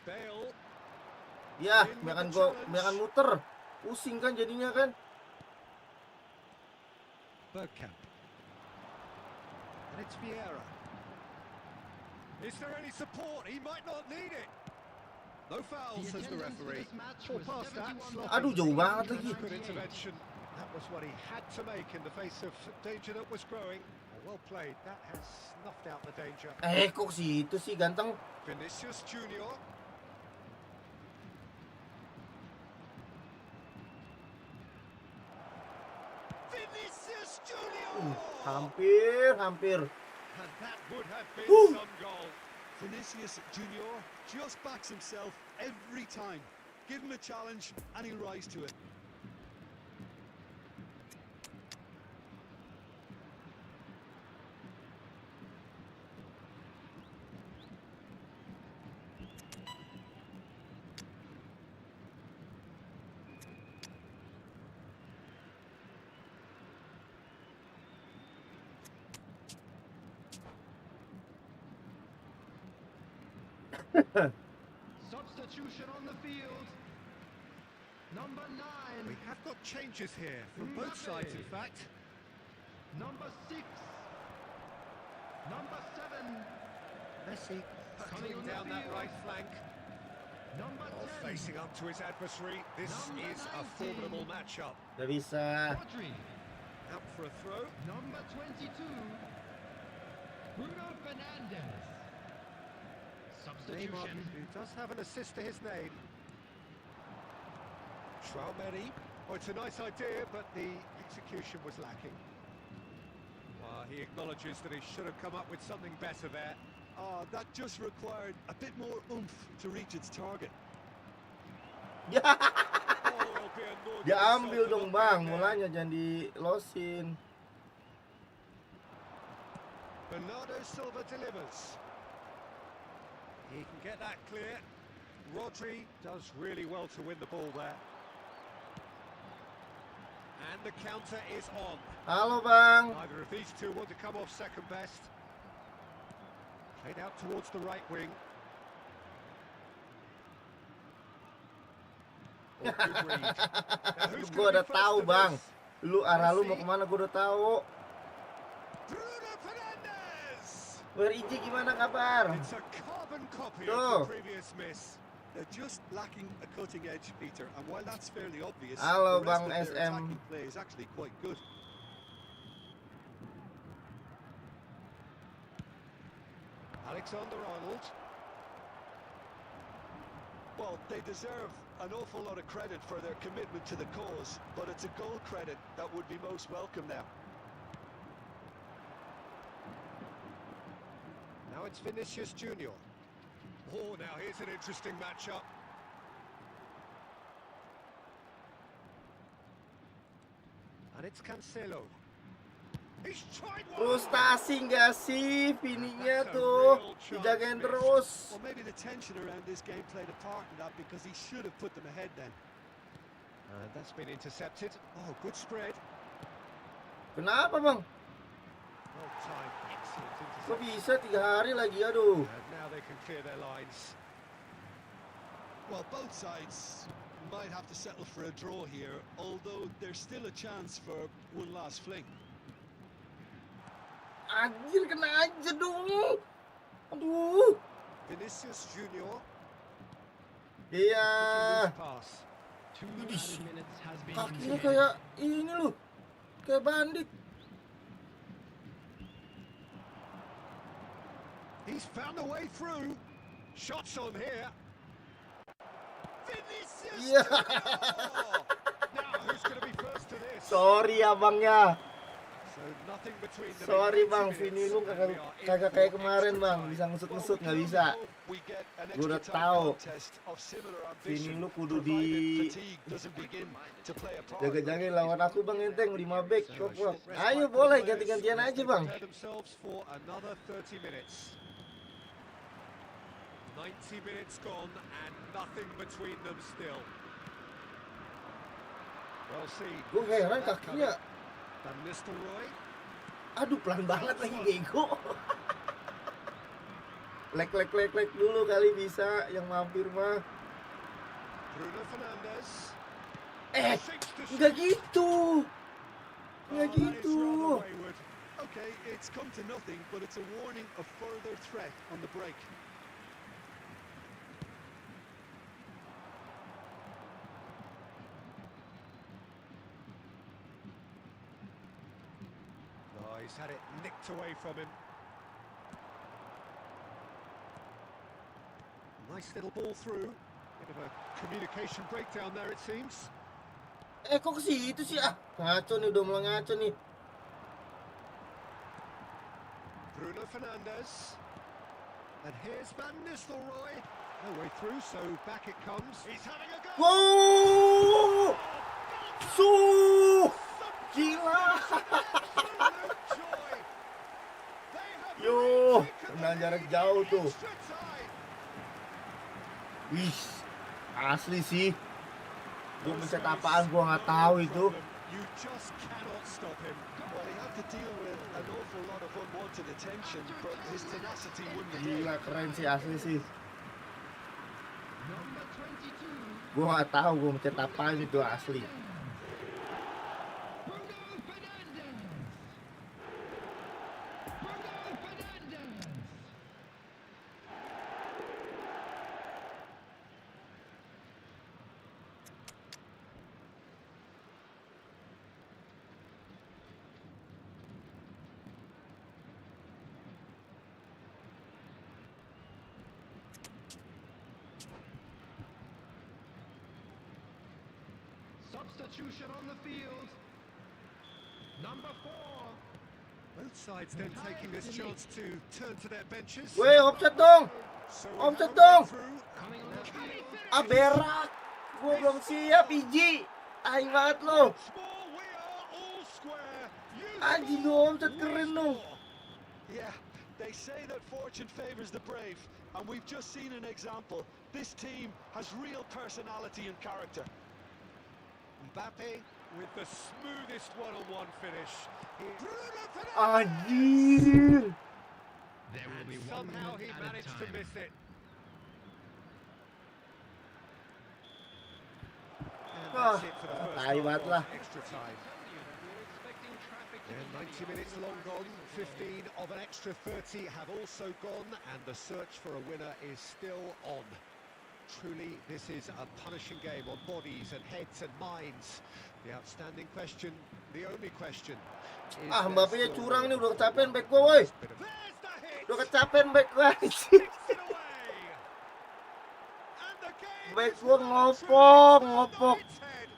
Bale. Ya, biarkan muter. Pusing kan jadinya kan. Bergkamp. And it's Vieira. Is there any support? He might not need it. No fouls, says the referee. Or past that, Aduh, jauh banget lagi. good intervention. That was what he had to make in the face of danger that was growing. Well played. That has snuffed out the danger. Kok situ sih ganteng. Vinicius Junior. Vinicius Junior. Hampir. And that would have been some goal. Vinicius Junior just backs himself every time. Give him a challenge and he'll rise to it. Substitution on the field. Number 9. We have got changes here from both sides, in fact. Number 6. Number 7. Messi Coming hurtling on the down that field. right flank. Number Oh, 10. facing up to his adversary. This Number is a 19. formidable matchup. Gak bisa. Rodri. Out for a throw. Number 22. Bruno Fernandes. Neymar, Substitution. who does have an assist to his name. Traumeri. Oh, it's a nice idea, but the execution was lacking. He acknowledges that he should have come up with something better there. Oh, that just required a bit more oomph to reach its target. Ya, Oh, it'll be a more dia good ambil result dong for bang, there. mulanya jangan di losin. Bernardo Silva delivers. He can get that clear. Rodri does really well to win the ball there. And the counter is on. Halo bang. Neither of these two want to come off second best. Played out towards the right wing. Oh, good read. Now, who's Gue gonna udah be tahu first to bang. this? Lu arah lu mau kemana gue udah tahu. Bruno Fernandes! Beriji gimana kabar? It's a carbon copy Tuh. of the previous miss. They're just lacking a cutting edge, Peter, and while that's fairly obvious, Halo, the rest Bang of their SM. attacking play is actually quite good. Alexander-Arnold. Well, they deserve an awful lot of credit for their commitment to the cause, but it's a goal credit that would be most welcome now. Now it's Vinicius Junior. Oh, now here's an interesting matchup. And it's Cancelo. He's tried one. Frustasi nggak sih Vininya tuh? Dijagain terus. Well, maybe the tension around this game played a part in that because he should have put them ahead then. And that's been intercepted. Oh, good spread. Kenapa bang? Well timed. Excellent Kok interception. bisa 3 hari lagi aduh. And now they can clear their lines. Well, both sides might have to settle for a draw here, although there's still a chance for one last fling. Anjir kena aja dong. Aduh. Vinicius Junior. Iya. Loose pass. 2 added minutes has been Kakinya completed. kayak ini loh. Kayak bandit. He's found a way through. Shots on here. Vinicius Iya. Junior! Now who's going to be first to this? Sorry abangnya. So nothing between them. Sorry in 90 bang, minutes, Vini lu and kagak we are in kagak for kayak kemarin extra bang, time. bisa ngesut-ngesut Well, nggak we bisa. can only hope we get an Gua udah extra time tahu. contest of similar Vini ambition, lu kudu provided fatigue doesn't begin to play a part. jaga-jagain lawan aku bang enteng 5 back. So a Kok, short respite ayo for the boleh players ganti-gantian as aja they bang. prepare themselves for another 30 minutes. 90 minutes gone and nothing between them still. Well seen. Gue heran kakinya. Van Nistelrooy. Aduh pelan banget lagi bego. Lek dulu kali bisa yang mampir mah. Bruno Fernandes. Sinks to Enggak shoot. gitu. Enggak Oh, that is gitu. rather wayward. Okay, it's come to nothing, but it's a warning of further threat on the break. Oh, he's had it nicked away from him. Nice little ball through. Bit of a communication breakdown there, it seems. Kok ke situ sih ah? Ngaco nih, udah mulai ngaco nih. Bruno Fernandes. And here's Van Nistelrooy. No way through, so back it comes. He's having a go. Wow! Gila. Absolute joy. They have Yo, retaken the tenang jarak lead jauh in tuh. extra time. Wih, asli sih. Gue mencet apaan gue nggak tahu itu. You just cannot stop him. Well, he had to deal with an awful lot of unwanted attention, but his tenacity wouldn't have Gila keren sih asli sih. Gue nggak tahu gue mencet apaan itu asli. Substitution on the field. Number 4. Both sides then taking this chance to turn to their benches. Weh, offset dong. So we Offset have a dong. breakthrough. Coming on the field. Ah, berak. Gue belum siap, Iji. Aing banget lo. Small, we are all square. Anjing lu offset keren lo. Yeah, they say that fortune favors the brave, and we've just seen an example. This team has real personality and character. Mbappe with the smoothest one-on-one finish. Anjir. There will be one Somehow he minute at a managed to time. miss it. And that's it for the first tai banget half lah. of extra time. We're expecting traffic to And continue. 90 minutes long gone, 15 of an extra 30 have also gone, and the search for a winner is still on. Truly, this is a punishing game on bodies and heads and minds. The outstanding question, the only question, is Ah, there Mbappe-nya still curang nih, room udah for kecapean one back gua, woi. last bit of- There's the hit! Udah kecapean back gua. Kicks it away! And the game Back is gua well and ngopok, truly ngopok. turned on its head.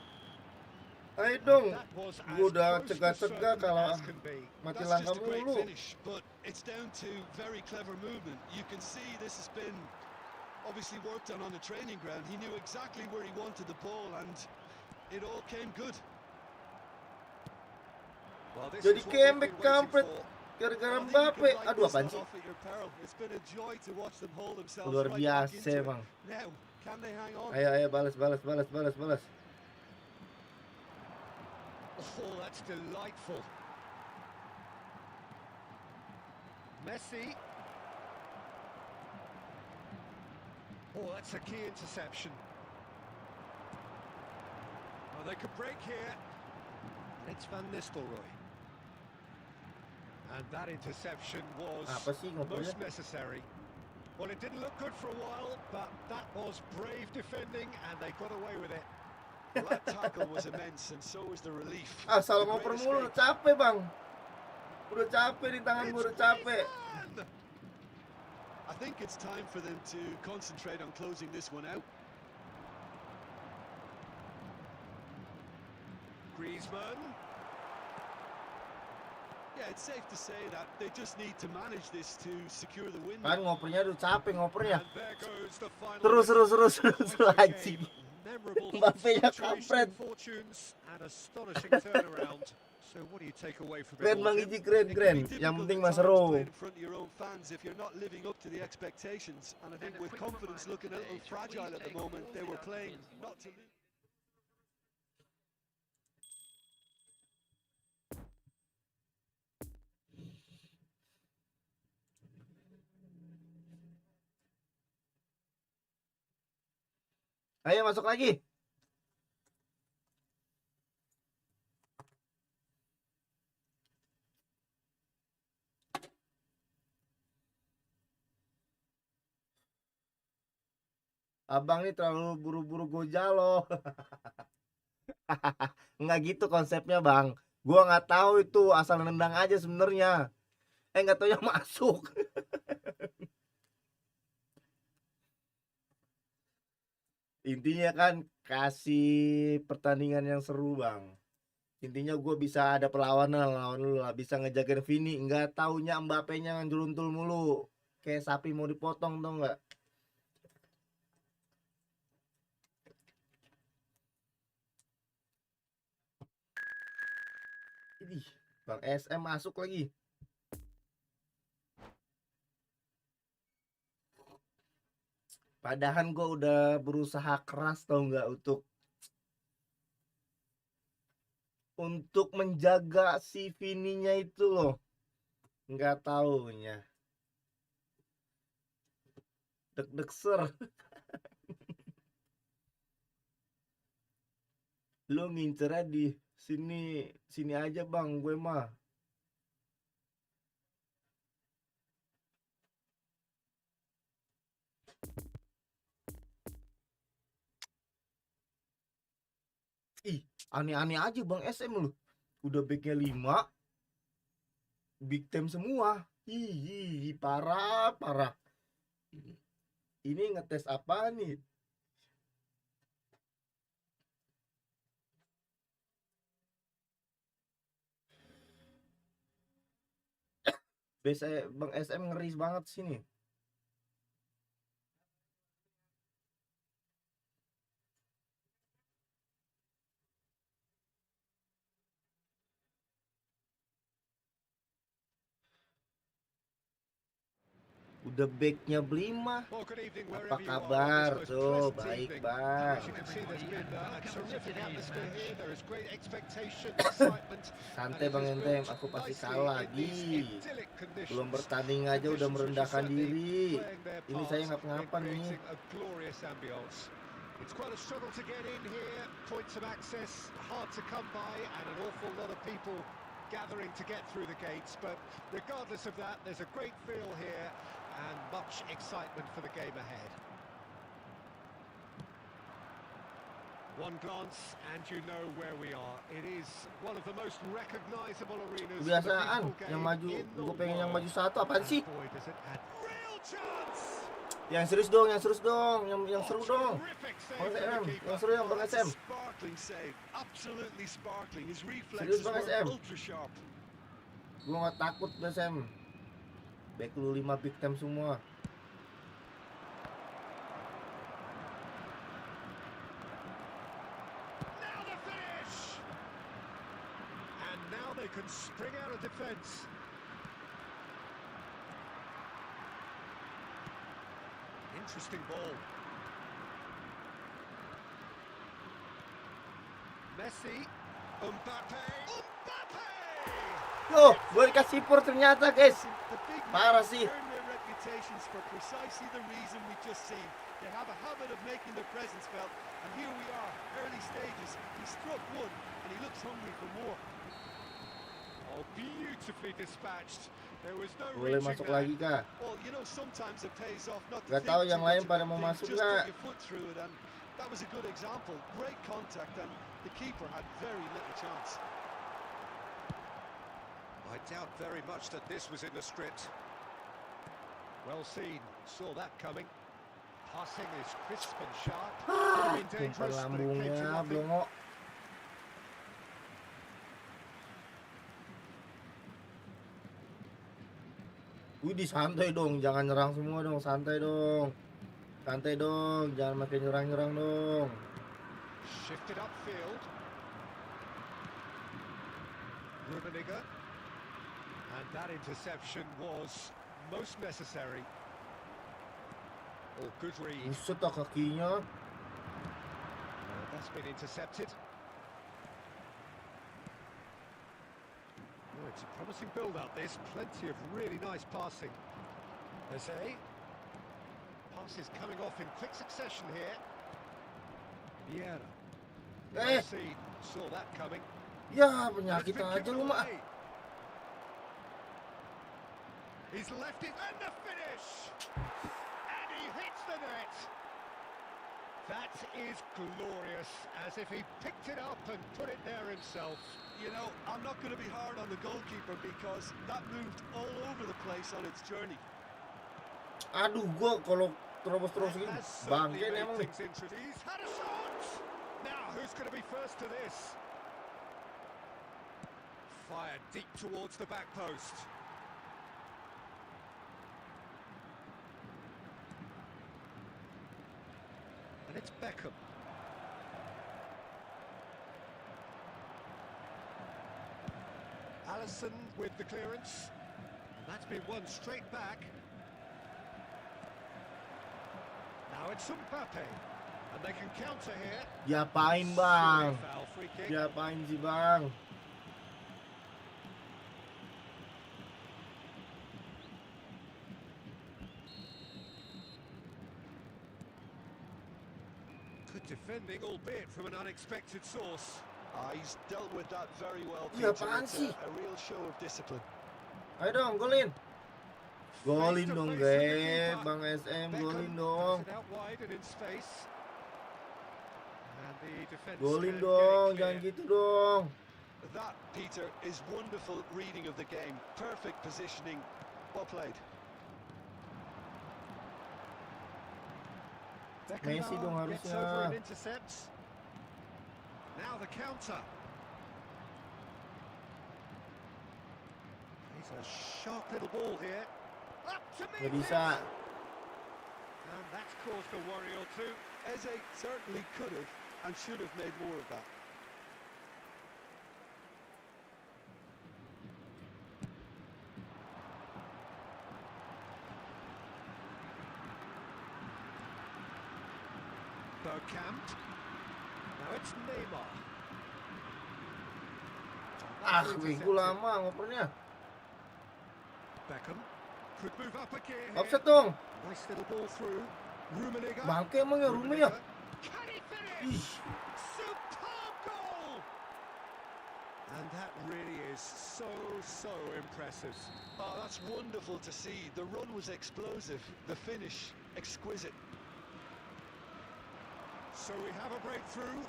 Ayo dong. That was as Gua udah close to cegah-cegah certain kalau as can be. mati That's langkah just a great mulu. finish, but it's down to very clever movement. You can see this has been obviously worked on the training ground. He knew exactly where he wanted the ball, and it all came good. Well, this Jadi is what we've comeback been waiting kampret for. gara-gara I think you can Mbappe. write Aduh, this apaan one sih? off at your peril. It's been a joy to watch them hold themselves Luar right back biasa into it. emang. Now, can they hang on? Ayo balas. Oh, that's delightful. Messi. Oh, that's a key interception. Oh, they could break here. It's Van Nistelrooy. And that interception was Apa sih ngobrolnya? most necessary. Well, it didn't look good for a while, but that was brave defending, and they got away with it. Well, that tackle was immense, and so was the relief. Ah, salah The ngoper great mulu, udah escape. capek, Bang. Udah capek di tangan gua, udah capek. Griezmann! I think it's time for them to concentrate on closing this one out. Griezmann. Yeah, it's safe to say that they just need to manage this to secure the win. Kan ngopernya udah capek ngopernya. And there goes the final Terus whistle. Quite a anjing. game. Memorable Mbappe-nya fluctuation kampret. in fortunes and astonishing turnaround. So what do you take away from it Keren all, Bang Tim? Iji, keren. It can be Yang difficult penting at mah times seru. playing in front of your own fans if you're not living up to the expectations. And I think with confidence looking a little fragile at the moment, they were playing not to lose. Ayo masuk lagi. Abang nih terlalu buru-buru gojalo. Nggak gitu konsepnya, Bang. Gua nggak tahu itu, asal nendang aja sebenarnya. Nggak tahu yang masuk. Intinya kan kasih pertandingan yang seru, Bang. Intinya gue bisa ada perlawanan, lawan lu lah, bisa ngejagain Vini. Nggak taunya Mbappe-nya ngeruntul mulu, kayak sapi mau dipotong, tau nggak? Idih, Bang SM masuk lagi. Padahal gue udah berusaha keras, tau nggak, untuk menjaga si Vininya itu loh. Nggak taunya deg-deg ser. Lu ngincernya di sini aja bang, gue mah. Ih, aneh-aneh aja bang SM lu. Udah backnya 5, big time semua. Ih, parah. Ini ngetes apa nih? Biasa bang SM ngeri banget sini. Udah backnya 5. Well, good evening Apa wherever you are on kabar this most tuh? pleasant Baik evening. bang. As you can see, there's been a terrific atmosphere here. There is great expectation, excitement, and Santai it bang is Entem, built aku pasti nicely kalah in these di. idyllic Belum conditions. bertanding aja udah Conditions which are merendahkan certainly diri. playing their Ini part saya nggak in ngapa nih. creating a glorious ambience. It's quite a struggle to get in here. Points of access hard to come by, and an awful lot of people gathering to get through the gates. But regardless of that, there's a great feel here and much excitement for the game ahead. One glance and you know where we are. It is one of the most recognizable arenas for the Kebiasaan beautiful yang game maju, in the gue pengen yang world. maju satu apaan And sih? boy, does it add real chance. Yang serius dong, yang seru dong. Terrific save Bang from the SM, keeper. yang seru yang Bang That's a SM. sparkling save, absolutely sparkling. His Serius reflexes Bang were SM. ultra sharp. Gue nggak takut Bang SM. Back lu 5 big time semua. Now the finish. And now they can spring out of defence. Interesting ball. Messi. Mbappe. Loh, gue dikasih pur ternyata guys. The big Parah men sih. earn their reputations for precisely the reason we just seen. They have a habit of making their presence felt, and here we are, early stages. He struck one, and he looks hungry for more. Oh, beautifully dispatched. There was no Boleh reaching masuk that. lagi kah? Well, you know, sometimes it pays off not to Gak think tahu too yang much lain pada about mau things, masuk just nggak? put your foot through it, and that was a good example. Great contact, and the keeper had very little chance. I doubt very much that this was in the script. Well seen, saw that coming. Passing is crisp and sharp. Could have been Umpan dangerous, but it came to lambungnya nothing. blongo. Wih, santai dong, jangan nyerang semua dong, santai dong. Santai dong, jangan makin nyerang-nyerang dong. Shifted upfield. Rummenigge. And that interception was most necessary. Oh, good read. Buset ah kakinya. That's been intercepted. Oh, it's a promising build-up, this. Plenty of really nice passing. Jose. Passes coming off in quick succession here. Vieira. Well seen. Saw that coming. Ya, It's penyakit been aja given lu mah. away. He's left it, and the finish! And he hits the net! That is glorious, as if he picked it up and put it there himself. You know, I'm not going to be hard on the goalkeeper because that moved all over the place on its journey. Aduh, gua kalau terus gini Has certainly bangke nih made emang nih. things interesting. He's had a shot! Now, who's going to be first to this? Fired deep towards the back post. And it's Beckham. Allison with the clearance. And that's been won straight back. Now it's Mbappe. And they can counter here. Diapain bang? Surely foul, free kick. Diapain sih bang? Could defending, albeit from an unexpected source. He's dealt with that very well, Iya, Peter. apaan It's sih? a real show of discipline. Ayo dong, golin. Golin Face to dong, face with the Ge. keeper. Bang SM, golin Beckham dong. cuts it out wide and in space. And the defense Golin can get it dong, clear. jangan gitu dong. That, Peter, is wonderful reading of the game. Perfect positioning. Well played. Messi dong Gets harusnya. over and intercepts. Now the counter. He's a sharp little ball here. Up to Nggak meet bisa. it. And that's caused a worry or two. Eze certainly could have and should have made more of that. Bergkamp. Now it's Neymar. Ah, That's minggu intercepted. lama ngopernya. Beckham could move up again. Offset dong. Nice little ball through. Rummenigge. Bangke emang ya rumah ya. Can he finish? Ih, Superb goal! And that really is so impressive. Oh, that's wonderful to see. The run was explosive. The finish, exquisite. So we have a breakthrough.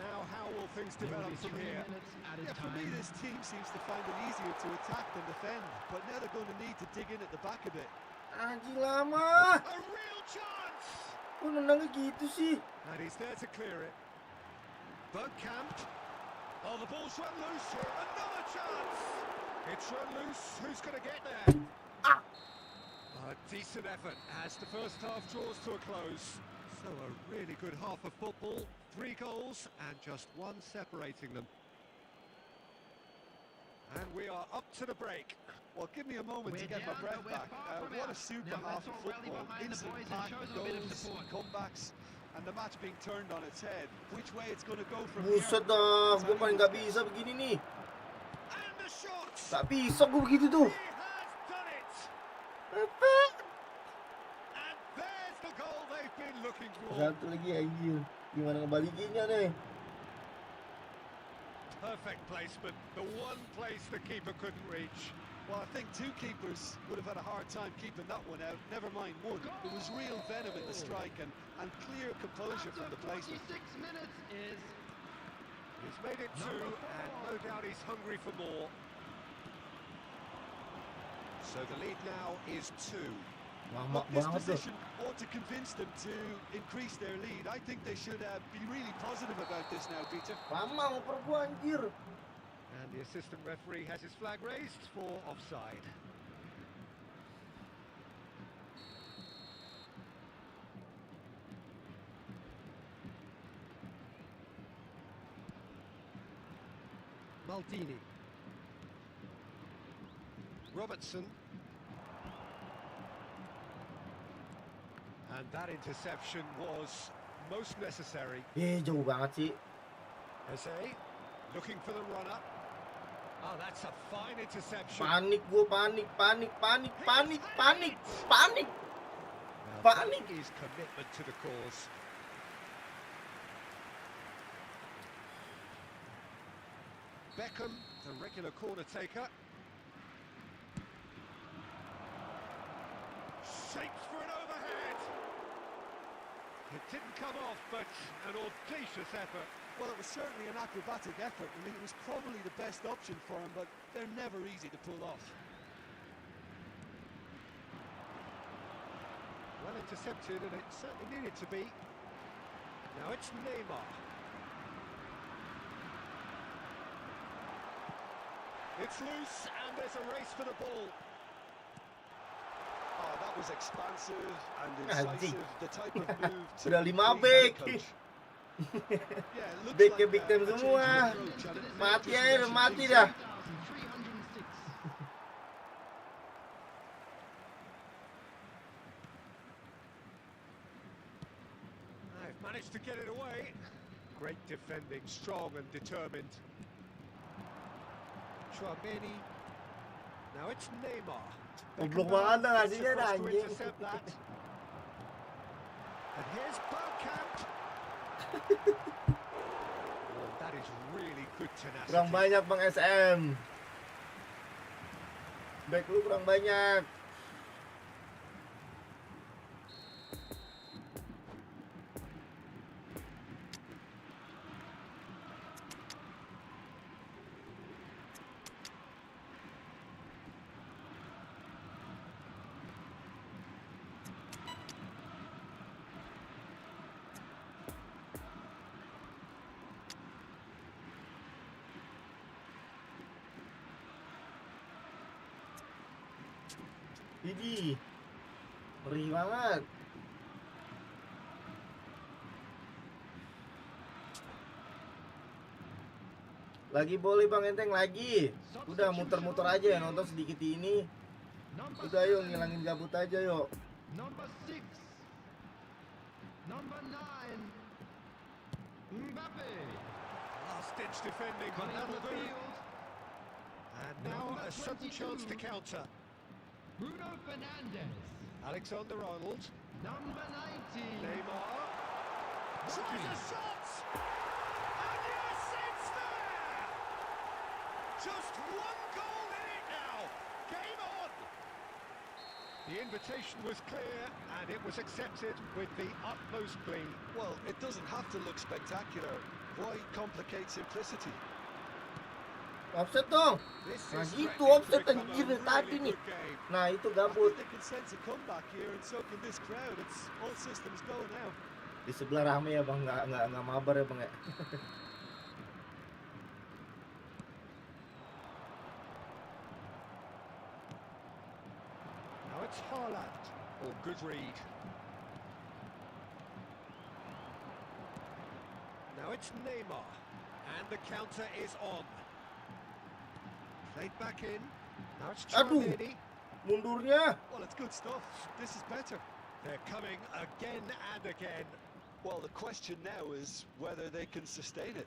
Now how will things develop from here? Yeah, for me, this team seems to find it easier to attack than defend. But now they're going to need to dig in at the back a bit. anjing lama. A real chance! Kok nendangnya gitu sih? And he's there to clear it. Bergkamp. Oh, the ball's run loose here. Another chance! It's run loose. Who's going to get there? Ah! A decent effort as the first half draws to a close. So a really good half of football. 3 goals and just 1 separating them. And we are up to the break. Well, give me a moment to get my breath back. What a super half of football. Instant pack, goals, comebacks, and the match being turned on its head. Which way it's going to go from here? Buset dah, gue paling gak bisa begini nih. And the shot! Gak bisa gue begitu tuh. He has done it! Apa? And there's the goal they've been looking for. Satu lagi anjir. Gimana ngebalikinnya nih? Perfect placement. The one place the keeper couldn't reach. Well, I think 2 keepers would have had a hard time keeping that one out. Never mind 1. There was real venom in the strike and clear composure from the placement. 46 minutes is He's made it 2, and no doubt he's hungry for more. So the lead now is 2. Lama This banget tuh. position ought to convince them to increase their lead. I think they should be really positive about this now, Peter. Lama ngoper gue anjir. And the assistant referee has his flag raised for offside. Maldini. Robertson. And that interception was most necessary. Jauh banget sih. Eze looking for the runner. Oh, that's a fine interception. Panik gue, panik. Now, Panik. his commitment to the cause. Beckham, the regular corner taker. Shapes for an overhead. It didn't come off, but an audacious effort. Well, it was certainly an acrobatic effort. I mean, it was probably the best option for him, but they're never easy to pull off. Well intercepted, and it certainly needed to be. Now it's Neymar. It's loose, and there's a race for the ball. Oh, that was expansive and Anjing. incisive. The type of move to Udah 5 please back. the coach. Yeah, it looks Back like big a time change of semua. approach, and it may Mati just aja, udah mention mati things dah. 306. They've managed to get it away. Great defending, strong and determined. Chouameni. Now it's Neymar. Goblok banget dah Gets ngasihnya dah across to anjing. intercept that. And here's Bergkamp. Oh, that is really good tenacity. Kurang banyak Bang SM. Back lu kurang banyak. Ini perih banget. Lagi boleh Bang Enteng lagi. Udah muter-muter aja ya, nonton sedikit ini. Number Udah yuk 7, ngilangin gabut aja yuk. number 6, number 9, Mbappe. Last-ditch defending, but Coming up that'll the do. field, And now Number a sudden 22. chance to counter. Bruno Fernandes. Alexander-Arnold, Number 19. Neymar, tries a shot! And yes, it's there! Just one goal in it now! Game on! The invitation was clear, and it was accepted with the utmost glee. Well, it doesn't have to look spectacular. Why complicate simplicity? Offset dong. This Nah is gitu threatening to offset become anjir a dari tadi really nih. good game. Nah itu I gabut. think they can sense a comeback here, and so can this crowd. It's all systems go now. Di sebelah rame ya Bang, nggak mabar ya Bang ya. Now it's Haaland. Oh, good read. Now it's Neymar. And the counter is on. Played back in. Now it's Aduh. Chouameni. Mundurnya. Well, it's good stuff. This is better. They're coming again and again. Well, the question now is whether they can sustain it.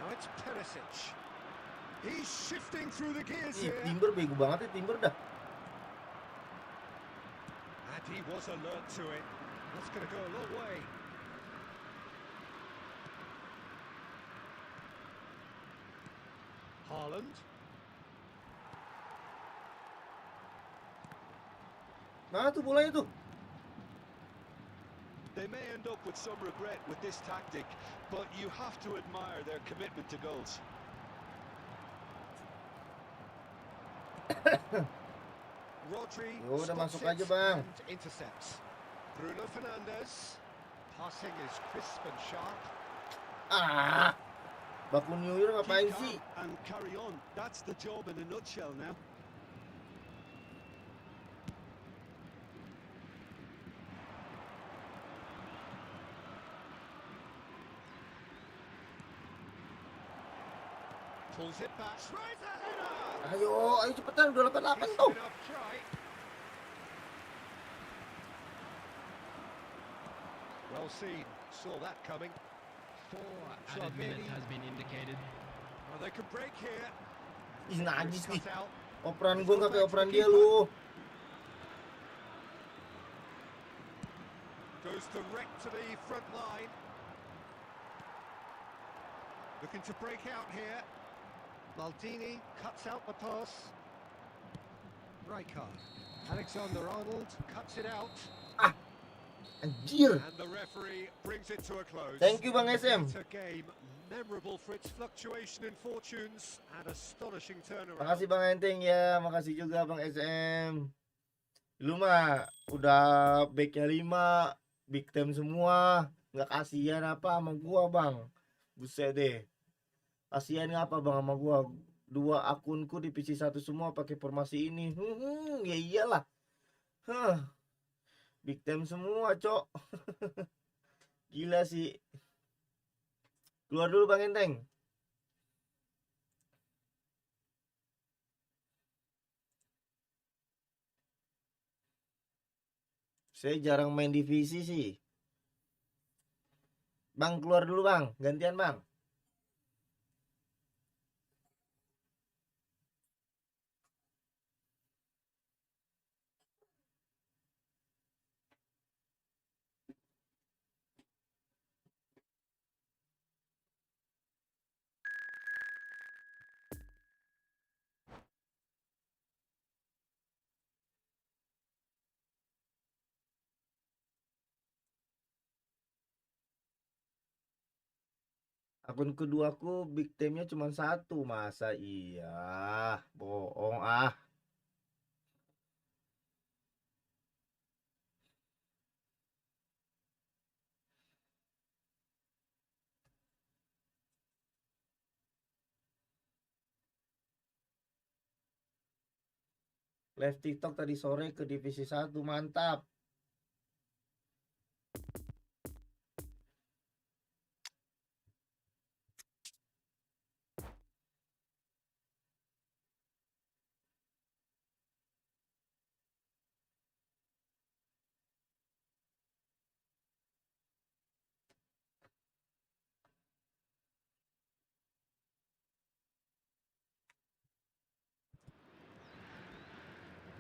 Now it's Perisic. He's shifting through the gears Ih, here. Timber bego banget ya Timber dah. And he was alert to it. That's going to go a long way. Haaland. Nah tuh bolanya tuh. They may end up with some regret with this tactic, but you have to admire their commitment to goals. Rodri Ya udah, spots masuk it aja, Bang. and intercepts. Bruno Fernandes. Passing is crisp and sharp. Ah. Baku New Year ngapain Keep sih? calm and carry on. That's the job in a nutshell now. Pulls it back. Tries a header. Ayo cepetan udah 88 He's tuh. given up try. Well seen. Saw that coming. Added minute Chouameni. has been indicated. Oh, they can break here. Ih najis nih. Cut out. Operan gua nggak kayak operan dia lu. Goes direct to the front line. Looking to break out here. Maldini cuts out the pass. Rijkaard. Alexander-Arnold cuts it out. Anjir. And the referee brings it to a close. Thank you Bang SM. It's a game memorable for its fluctuation in fortunes and astonishing turnaround. Makasih Bang Enteng ya, makasih juga Bang SM. Lu mah udah backnya 5, big time semua. Nggak kasihan apa sama gua Bang. Buset deh. Kasihan apa Bang sama gua? 2 akunku di PC 1 semua pakai formasi ini. Ya iyalah. Big time semua, Cok. Gila sih. Keluar dulu Bang Enteng. Saya jarang main divisi sih. Bang keluar dulu Bang, gantian Bang. Akun keduaku big time-nya cuma 1. Masa iya? Bohong ah. Live TikTok tadi sore ke divisi 1, mantap.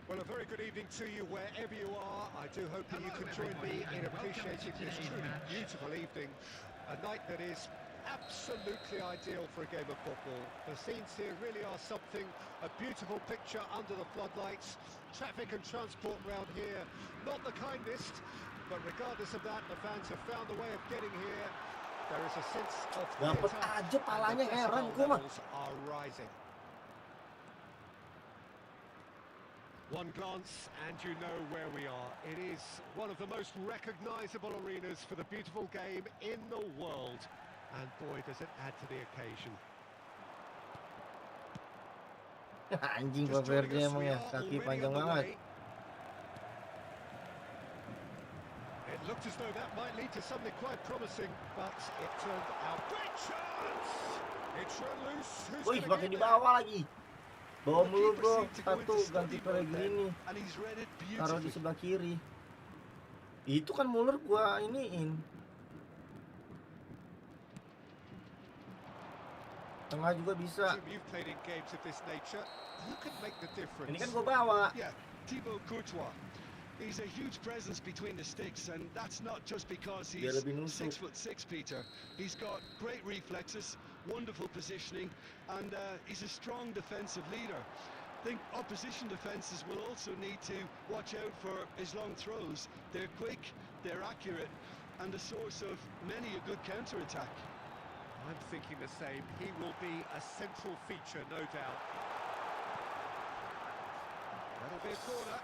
Well, a very good evening to you wherever you are. I do hope that you can join me in appreciating this truly beautiful evening. A night that is absolutely ideal for a game of football. The scenes here really are something, a beautiful picture under the floodlights. Traffic and transport around here, not the kindest, but regardless of that, the fans have found a way of getting here. There is a sense of Dapat theatre, aja palanya, and the heran decibel gua mah. levels are rising. One glance and you know where we are. It is one of the most recognisable arenas for the beautiful game in the world. And boy, does it add to the occasion. Anjing Just joining Valverde us, emang we ya, are kaki already panjang banget. underway. It looked as though that might lead to something quite promising, but it turned out. Great chance! It's run loose. Who's Wih, gonna pakai get di there? bawah lagi. Bawa The mulu keeper bro, seemed to go satu into ganti study mode Pellegrini. then, and he's read it Taruh di beautifully. sebelah kiri. Itu kan Muller gua iniin. Tengah juga bisa. Jim, you've played in games of this nature. Who can make the difference? Ini kan gua bawa. Yeah, Thibaut Courtois. He's a huge presence between the sticks, and that's not just because Dia he's lebih nusuk. 6'6", Peter. He's got great reflexes, wonderful positioning, and he's a strong defensive leader. I think opposition defences will also need to watch out for his long throws. They're quick, they're accurate, and a source of many a good counter-attack. I'm thinking the same. He will be a central feature, no doubt. That'll be a corner.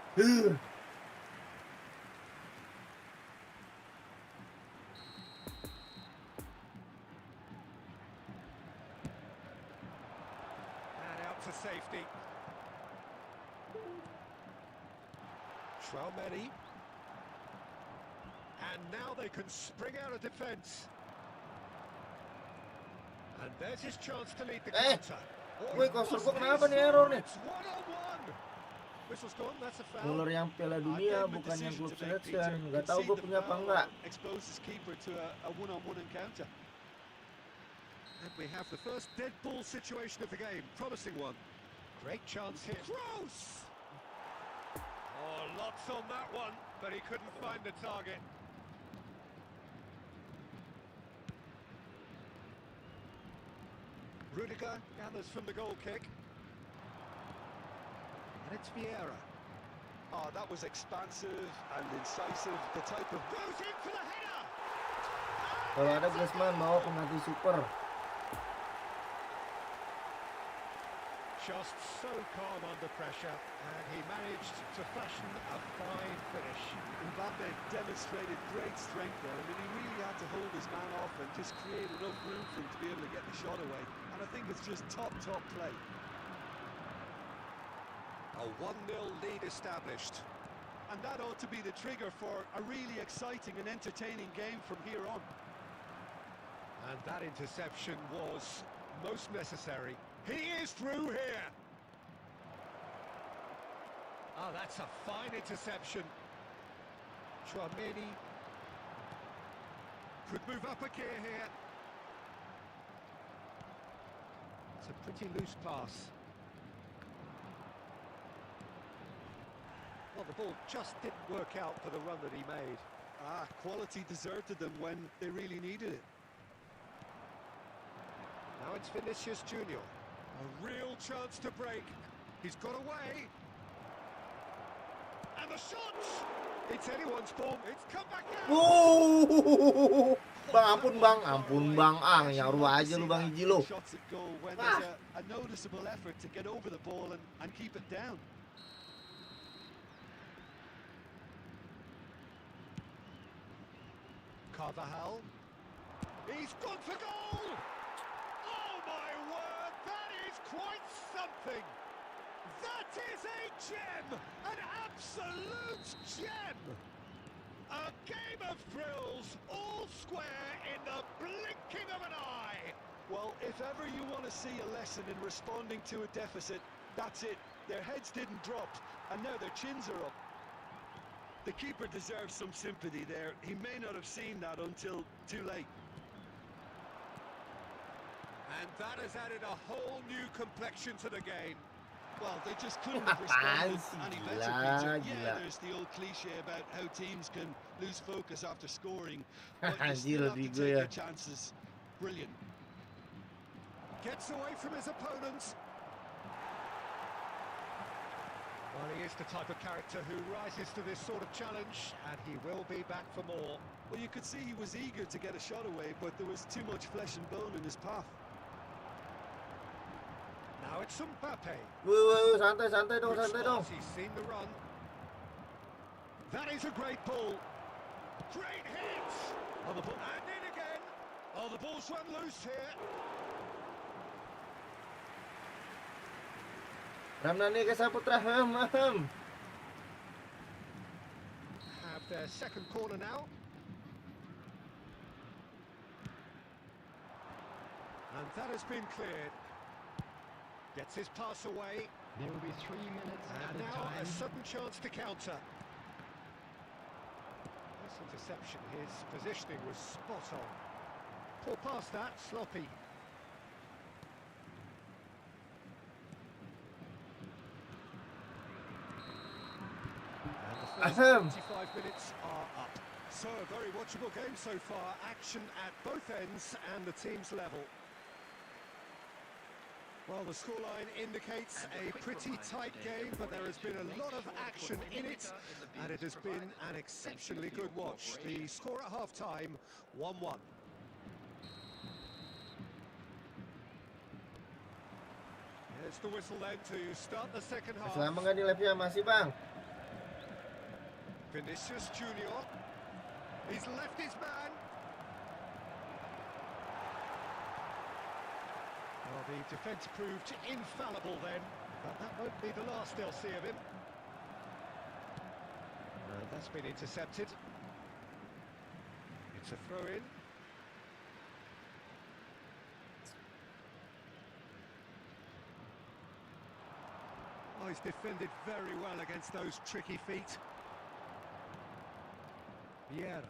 And out to safety. Traumeri. And now they can spring out of defence. And there's his chance to lead the counter. Wih, kosor gua kenapa nih error nih? It's one-on-one. Whistle's gone, that's a foul. Muller yang Piala Dunia bukan yang klub selection. Nggak tahu gua punya apa enggak. Exposes keeper to a one-on-one encounter. And we have the first dead ball situation of the game. Promising one. Great chance here. Gross! Oh, lots on that one, but he couldn't find the target. Rudiger gathers from the goal kick. And it's Vieira. Oh, that was expansive and incisive, the type of... Goes in for the header! Kalau ada Griezmann bawa penalti super. Just so calm under pressure, and he managed to fashion a fine finish. Mbappe demonstrated great strength there. I mean, he really had to hold his man off and just create enough room for him to be able to get the shot away. And I think it's just top play. A 1-0 lead established. And that ought to be the trigger for a really exciting and entertaining game from here on. And that interception was most necessary. He is through here. Oh, that's a fine interception. Traumeri could move up a gear here. It's a pretty loose pass. Well, the ball just didn't work out for the run that he made. Quality deserted them when they really needed it. Now it's Vinicius Junior. A real chance to break. He's got away. And the shot! It's anyone's ball. It's come back out. Wow! Bang, ampun bang, nyaru aja lu bang Iji lu. Shots at goal when there's a noticeable effort to get over the ball and keep it down. Carvajal. He's gone for goal! Oh my word, that is quite something! That is a gem! An absolute gem! A game of thrills, all square in the blinking of an eye! Well, if ever you want to see a lesson in responding to a deficit, that's it. Their heads didn't drop, and now their chins are up. The keeper deserves some sympathy there. He may not have seen that until too late. And that has added a whole new complexion to the game. Well, they just couldn't have responded any better, Peter. Gila. Yeah, there's the old cliche about how teams can lose focus after scoring, but you Anjir, still have to Rodrigo take ya. your chances. Brilliant. Gets away from his opponents. Well, he is the type of character who rises to this sort of challenge, and he will be back for more. Well, you could see he was eager to get a shot away, but there was too much flesh and bone in his path. Now it's Mbappe. Santai dong, Good santai dong. start, he's seen the run. That is a great ball. Great hit! Oh, the ball. And in again. Oh, the ball's run loose here. Ramdhani ke Saputra, Have their second corner now. And that has been cleared. Gets his pass away. There will be 3 minutes And added now a time. sudden chance to counter. This interception, his positioning was spot on. Poor past that, sloppy. And the first 25 minutes are up. So a very watchable game so far. Action at both ends and the team's level. Well, the scoreline indicates a pretty tight game, but there has been a lot of action in it, and it has been an exceptionally good watch. The score at half-time, 1-1. Here's the whistle then to start the second half. Selama nggak di live-nya masih bang. Vinicius Junior. He's left his man. Well, the defence proved infallible then, but that won't be the last they'll see of him. That's been intercepted. It's a throw-in. Oh, he's defended very well against those tricky feet. Vieira.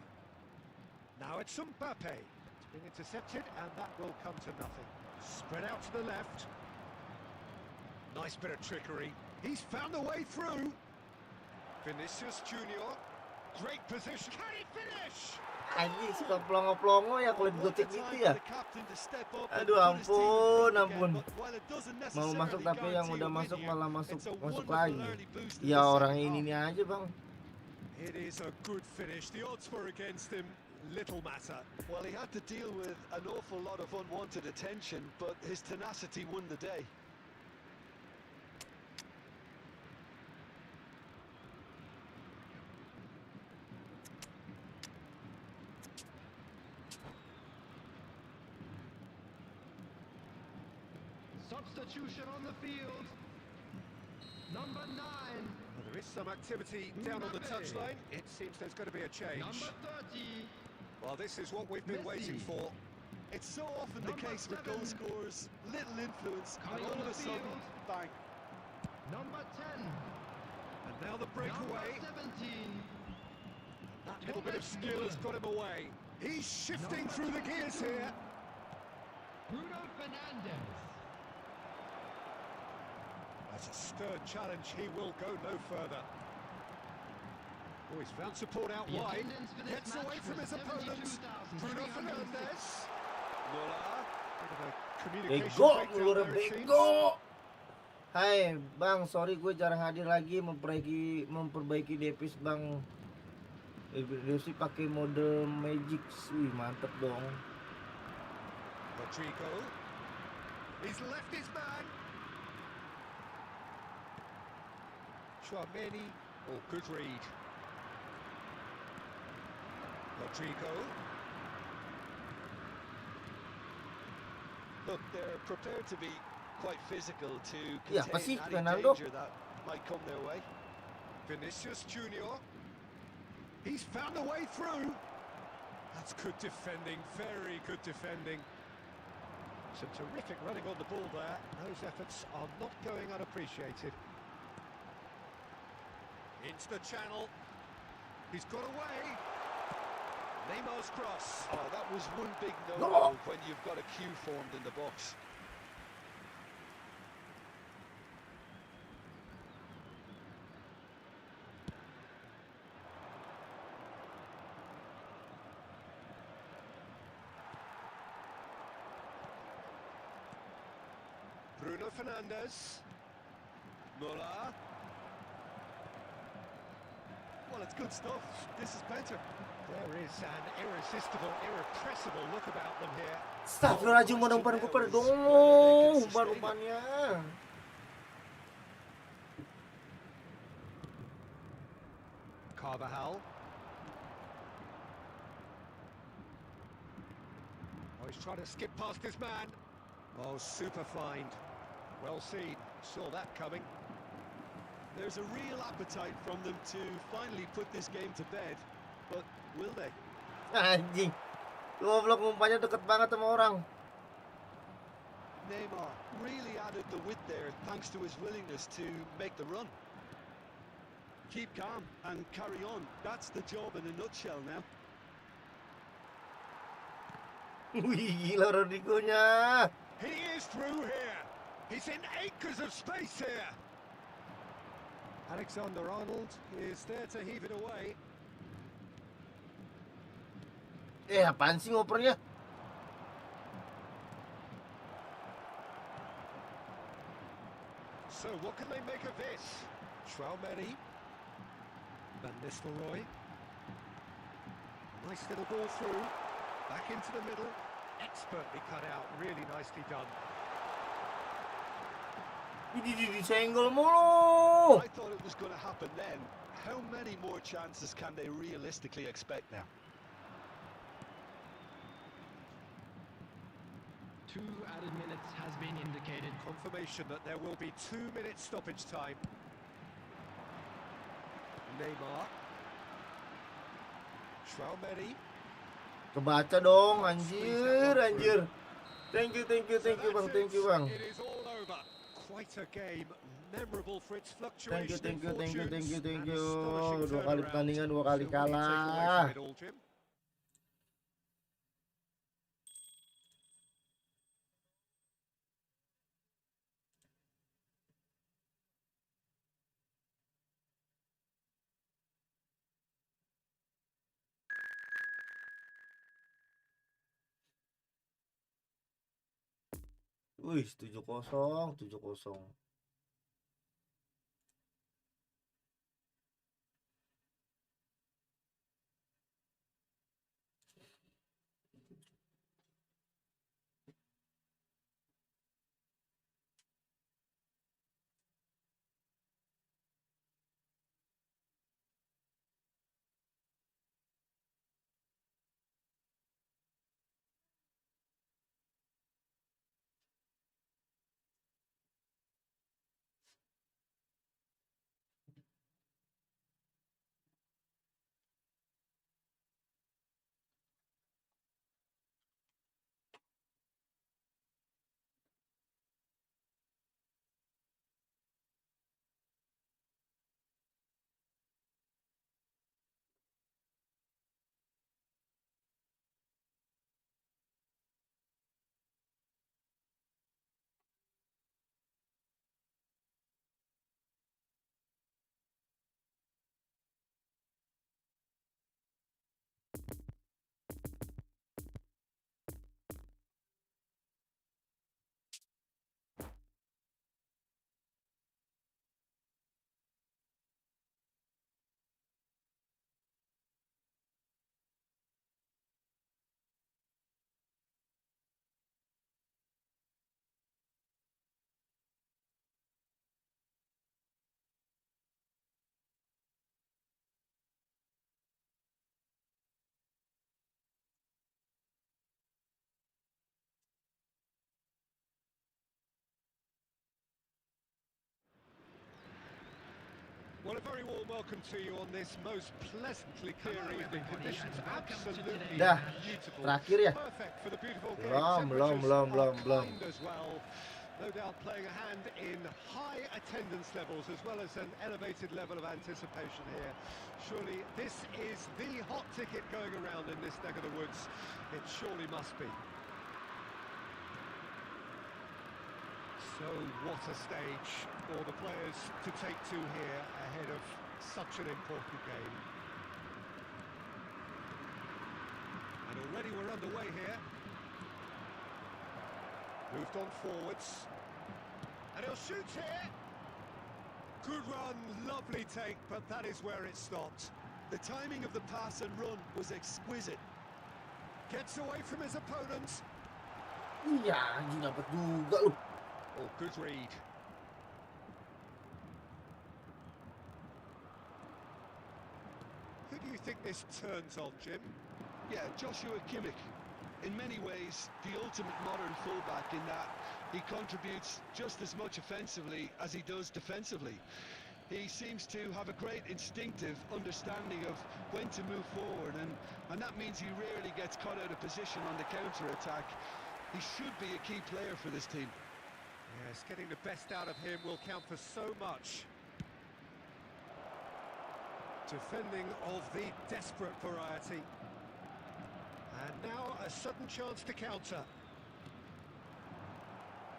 Now it's Mbappe. It's been intercepted, and that will come to nothing. Spread out to the left. Nice bit of trickery. He's found a way through. Vinicius Junior. Great position. Can he finish? Anjing suka pelongo-pelongo ya kalau What a digotek time gitu for ya. the captain to step up and Aduh, put his team in the ampun. game. But while it doesn't Mau masuk necessarily tapi yang guarantee udah a win masuk here, malah it's a masuk wonderful lagi. early boost in Ya the orang second ini half. aja bang. It is a good finish. The odds were against him. Little matter. Well, he had to deal with an awful lot of unwanted attention, but his tenacity won the day. Substitution on the field. Number 9. Well, there is some activity down on the touchline. It seems there's going to be a change. Number 30. Well, this is what we've been waiting Messi. for. It's so often the Number case with goal 7. scorers, little influence, and Coming all on of a the sudden, field. bang. Number 10. And now the breakaway. Number 17. That little bit of skill has got him away. He's shifting through the gears here. Bruno Fernandes. That's a stern challenge. He will go no further. Oh, he's found support out The wide. attendance for this Gets match away from was his opponents. Bruno 72,306. Fernandes. Muller. Bit of a communication Bego, breakdown lu there, it seems. bego. Hai bang, sorry gue jarang hadir lagi memperbaiki DPS bang. Dia sih pakai mode magic. Wih, mantep dong. Rodrigo. He's left his man. Chouameni. Oh, good read. Rodrigo. Look, they're prepared to be quite physical to Ya, apa sih, contain any Ronaldo? danger that might come their way. Vinicius Junior. He's found a way through. That's good defending, very good defending. Some terrific running on the ball there. Those efforts are not going unappreciated. Into the channel. He's got away. Neymar's cross. Oh, that was one big No. no-no when you've got a queue formed in the box. Bruno Fernandes. Muller. Well, it's good stuff. This is better. There is an irresistible, irrepressible look about them here. Astagfirullahaladzim, umpan-umpanku pada dong. Umpan-umpannya. Carvajal. Oh, he's trying to skip past his man. Oh, super find. Well seen. Saw that coming. There's a real appetite from them to finally put this game to bed, but will they? Anjing. Goblok, umpannya deket banget sama orang. Neymar really added the width there thanks to his willingness to make the run. Keep calm and carry on. That's the job in a nutshell now. Wih, gila Rodrigo-nya. He is through here. He's in acres of space here. Alexander-Arnold is there to heave it away. Apaan sih ngopernya? So what can they make of this? Chouameni. Van Nistelrooy. Nice little ball through. Back into the middle. Expertly cut out. Really nicely done. Disenggol mulu. I thought it was going to happen then. How many more chances can they realistically expect now? 2 added minutes has been indicated. Confirmation that there will be 2 minutes stoppage time. Neymar. Chouameni. Kebaca dong, anjir, anjir. Thank you bang, thank you bang. It is all over. Quite a game, memorable for its Thank you, fluctuation. thank you. And 2 astonishing kali turnaround. pertandingan, 2 kali So what do you take away kalah. from it all, Jim? Wih, 7-0, 7-0. Well, a very warm welcome to you on this most pleasantly clear evening. Conditions absolutely Dah, beautiful. terakhir ya? Perfect for the beautiful game. Belum. Temperatures are kind as well. No doubt playing a hand in high attendance levels as well as an elevated level of anticipation here. Surely this is the hot ticket going around in this neck of the woods. It surely must be. So what a stage for the players to take to here ahead of such an important game. And already we're underway here. Moved on forwards. And he'll shoot here. Good run, lovely take, but that is where it stopped. The timing of the pass and run was exquisite. Gets away from his opponent. Iya, anjing dapat juga lu. Oh, good read. Who do you think this turns on, Jim? Yeah, Joshua Kimmich. In many ways, the ultimate modern fullback in that he contributes just as much offensively as he does defensively. He seems to have a great instinctive understanding of when to move forward, and that means he rarely gets caught out of position on the counter-attack. He should be a key player for this team. Yes, getting the best out of him will count for so much. Defending of the desperate variety. And now a sudden chance to counter.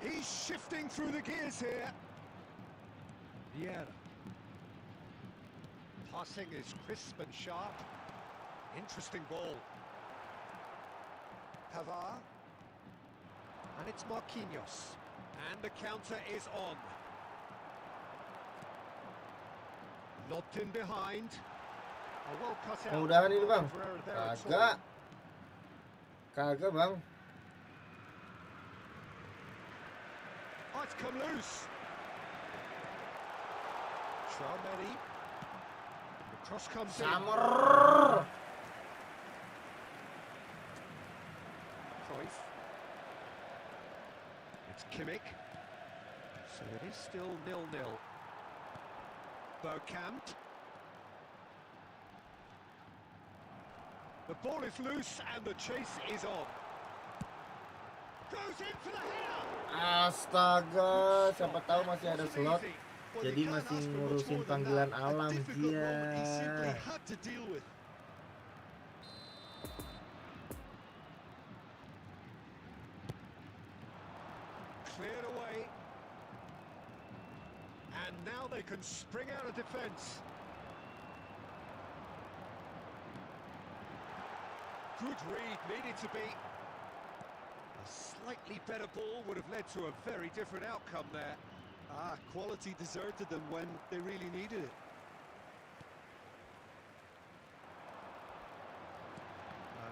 He's shifting through the gears here. Vieira. Passing is crisp and sharp. Interesting ball. Pavard. And it's Marquinhos. And the counter is on. Lobbed in behind. A well cut out. Udahan ini bang. Ferreira there at all. Kagak bang. Oh, it's come loose. Traumeri. The cross comes in. Summer. Cruyff. It's Kimmich. So it is still 0-0. Bergkamp. The ball is loose and the chase is on. Goes in for the header. Astaga, siapa tahu masih ada Wasn't slot. easy. Well, Jadi you can't masih ask for much ngurusin more than panggilan that. alam A difficult dia. moment he simply had to deal with. Cleared away. And now they can spring out of defence. Good read, needed to be. A slightly better ball would have led to a very different outcome there. Ah, quality deserted them when they really needed it.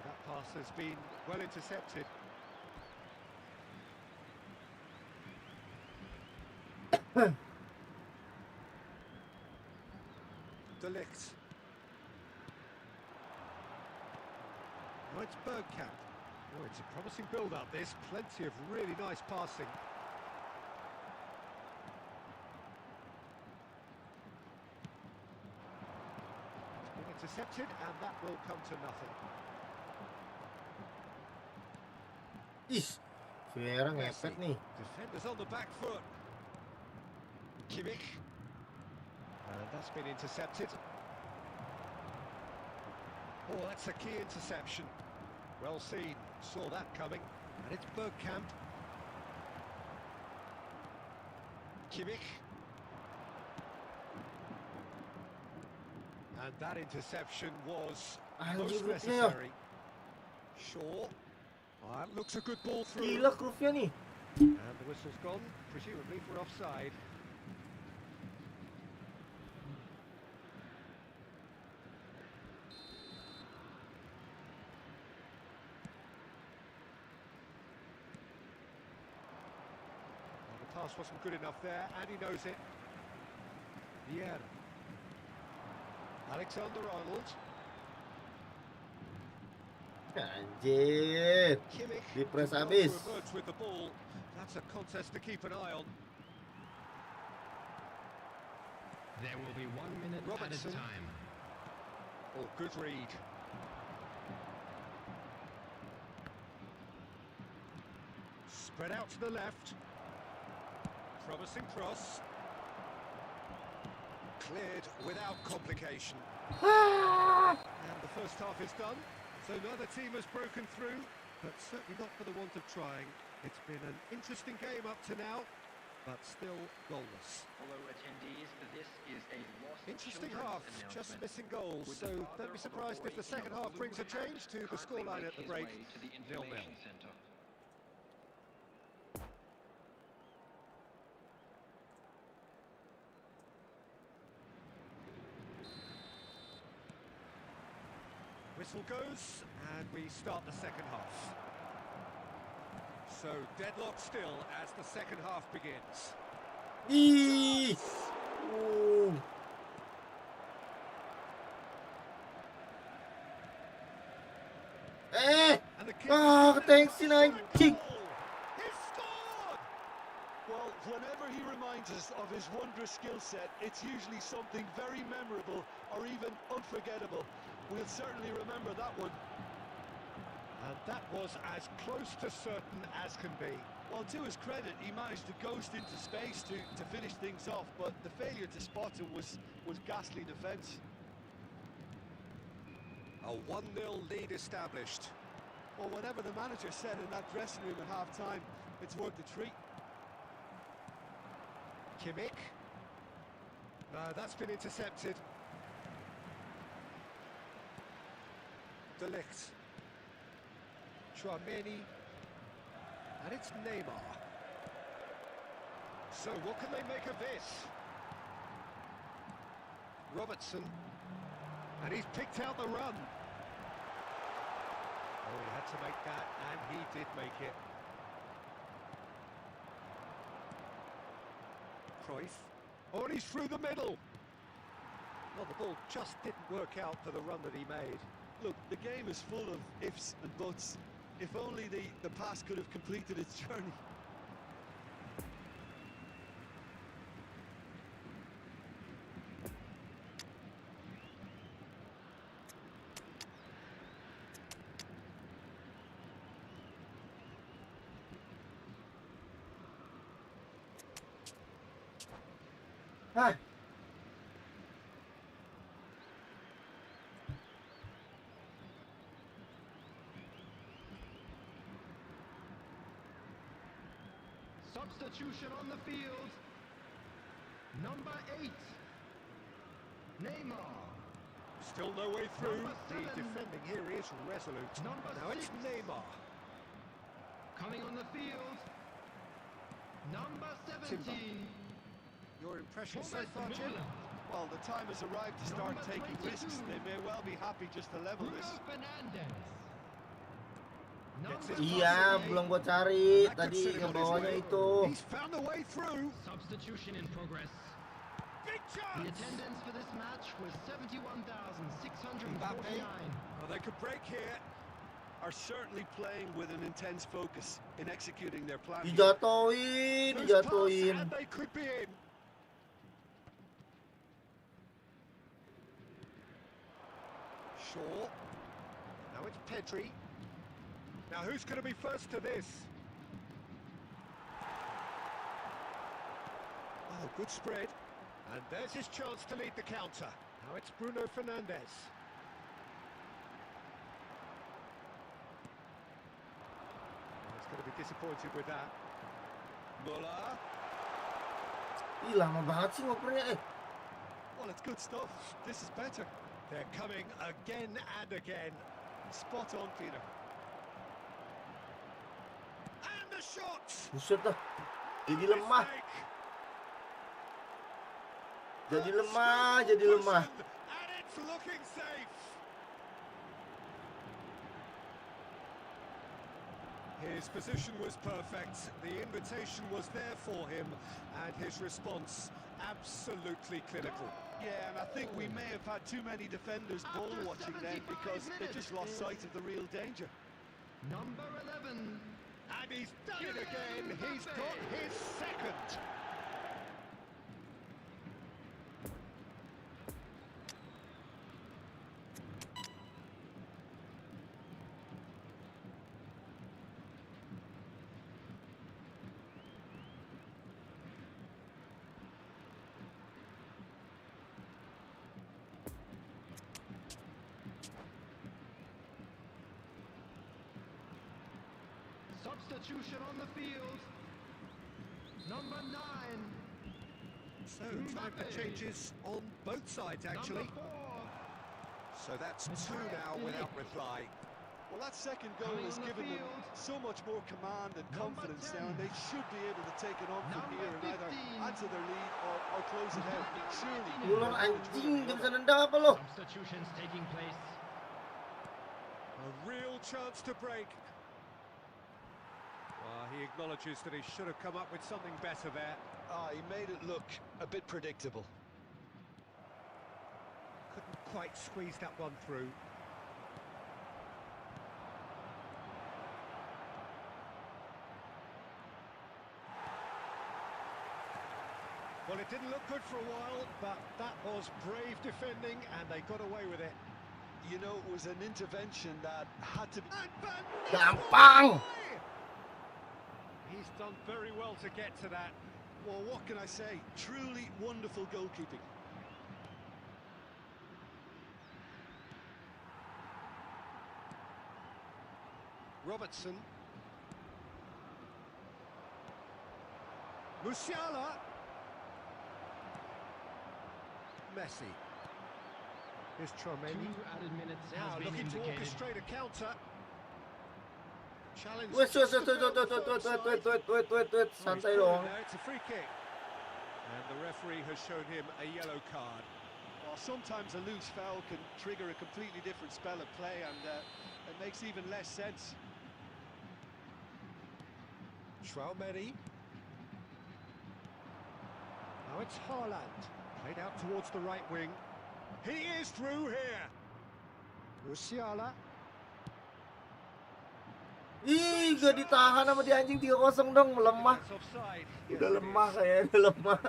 That pass has been well intercepted. De Ligt. Oh, it's Bergkamp. Oh, it's a promising build-up, this. Plenty of really nice passing. It's been intercepted, and that will come to nothing. Ih, Vieira ngepet nih. Defenders on the back foot. Kimmich. And that's been intercepted. Oh, that's a key interception. Well seen, saw that coming. And it's Bergkamp. Kimmich. And that interception was most Anjir, necessary. Shaw. Oh, that looks a good ball through. Gila Cruyffnya nih. And the whistle's gone, presumably for offside. Well, the pass wasn't good enough there, and he knows it. Vieira. Alexander-Arnold. Anjir. Kimmich. Di press Well habis. to emerge with the ball. That's a contest to keep an eye on. There will be 1 minute Robertson. at a time. Oh, good read. Spread out to the left. Promising cross. Cleared without complication. And the first half is done, so neither team has broken through, but certainly not for the want of trying. It's been an interesting game up to now, but still goalless. Hello attendees, this is a lost Interesting children's half, just announcement. missing goals, Would so the don't father be of a surprised boy if the in second a half blue brings a hat change to the currently scoreline make at the his break. way to the 0-0. information center. Whistle goes, and we start the second half. So deadlock still as the second half begins. Ih. And the kick Ketengsin anjing. He scored! Well, whenever he reminds us of his wondrous skill set, it's usually something very memorable or even unforgettable. We'll certainly remember that one. And that was as close to certain as can be. Well, to his credit, he managed to ghost into space to finish things off, but the failure to spot him was ghastly defence. A 1-0 lead established. Well, whatever the manager said in that dressing room at half-time, it's worth the treat. Kimmich. That's been intercepted. De Ligt. Tchouaméni. And it's Neymar. So what can they make of this? Robertson. And he's picked out the run. Oh, he had to make that, and he did make it. Cruyff. Oh, and he's through the middle. Well, the ball just didn't work out for the run that he made. Look, the game is full of ifs and buts. If only the pass could have completed its journey. Hah. Substitution on the field. Number 8. Neymar. Still no way through. Number The 7. defending here is resolute. Number Now it's 6. Neymar. Coming on the field. Number 17. Your impression so far, Thomas Jim? Müller. Well, the time has arrived to start Number taking 22. risks. They may well be happy just to level Bruno this. Fernandes. Gets Number it. Iya, 48. belum gua cari. That could Tadi sit him ke on his bawahnya way. itu. He's found a way through. Substitution in progress. Big The chance. attendance for this match was 71,649. Well, they could break here. Are certainly playing with an intense focus in executing their plan. Dijatuhin, Loose pass, dijatuhin. and they could be in. Shaw. Now it's Pedri. Now who's going to be first to this? Oh, good spread. And there's his chance to lead the counter. Now it's Bruno Fernandes. He's going to be disappointed with that. Muller. Ih, lama banget sih ngopernya. Well, it's good stuff. This is better. They're coming again and again. Spot on, Peter. And the shot! Buset dah. Jadi lemah, Mistake. jadi lemah, jadi lemah. And it's looking safe. His position was perfect. The invitation was there for him, and his response absolutely clinical. Yeah, and I think we may have had too many defenders ball watching then because they just lost sight of the real danger. Number 11. And he's done it again. He's got his second. Substitution on the field. Number 9. So time for changes on both sides, actually. Number 4. So that's 2 now without reply. Well, that second goal Coming has on the given them field. so much more command and Number confidence 10. now, and they should be able to take it on from Number here and either 15. add to their lead or close it out. Surely. Ular they'll manage one or anjing, the dia other. bisa nendang apa lo? Substitutions taking place. A real chance to break. Well, he acknowledges that he should have come up with something better there. He made it look a bit predictable. Couldn't quite squeeze that one through. Well, it didn't look good for a while, but that was brave defending, and they got away with it. You know, it was an intervention that had to be... Gampang. He's done very well to get to that. Well, what can I say? Truly wonderful goalkeeping. Robertson. Musiala. Messi. Here's 2 Chouameni. added minutes Now has been looking to indicated. orchestrate a counter. Challenge. Wes, santai dong. It's a free kick. And the referee has shown him a yellow card. Well, sometimes a loose foul can trigger a completely different spell of play, and it makes even less sense. Chouameni. Now it's Haaland. Played out towards the right wing. He is through here. Musiala. Ih, gak ditahan sama dia anjing 3-0 dong, melemah. That's offside. Udah lemah kayaknya, lemah.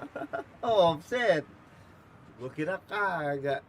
Oh, offset. Gua kira kagak.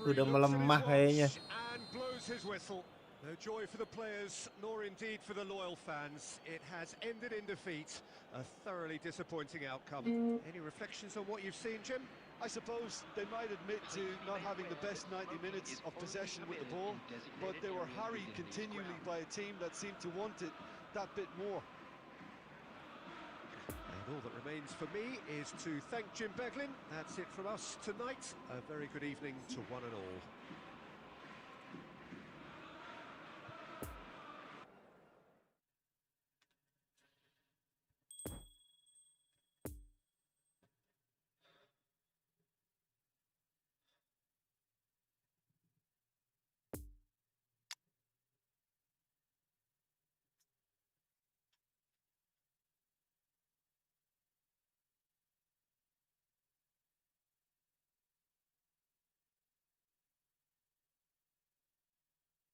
Udah melemah kayaknya. And blows his whistle. No joy for the players, nor indeed for the loyal fans. It has ended in defeat. A thoroughly disappointing outcome. Any reflections on what you've seen, Jim? I suppose they might admit to not having the best 90 minutes of possession with the ball, but they were harried continually by a team that seemed to want it that bit more. And all that remains for me is to thank Jim Beglin. That's it from us tonight. A very good evening to one and all.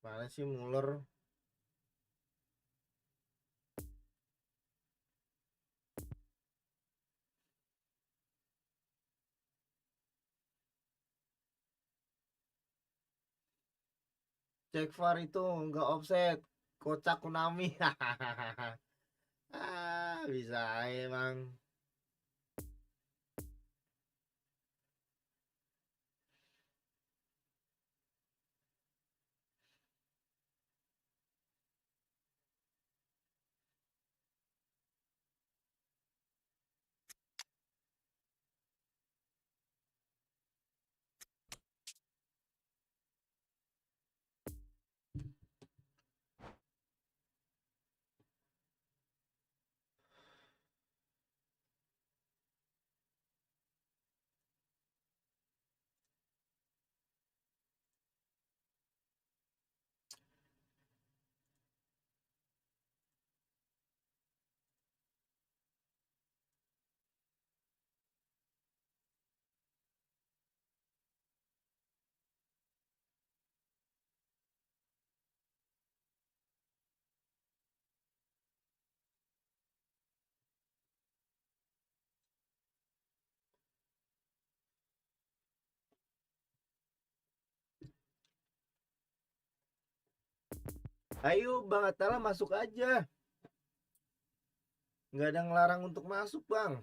Mana sih Muller? Cek VAR itu nggak offset. Kocak Konami. Bisa emang. Ayo Bang Atala masuk aja. Nggak ada ngelarang untuk masuk Bang.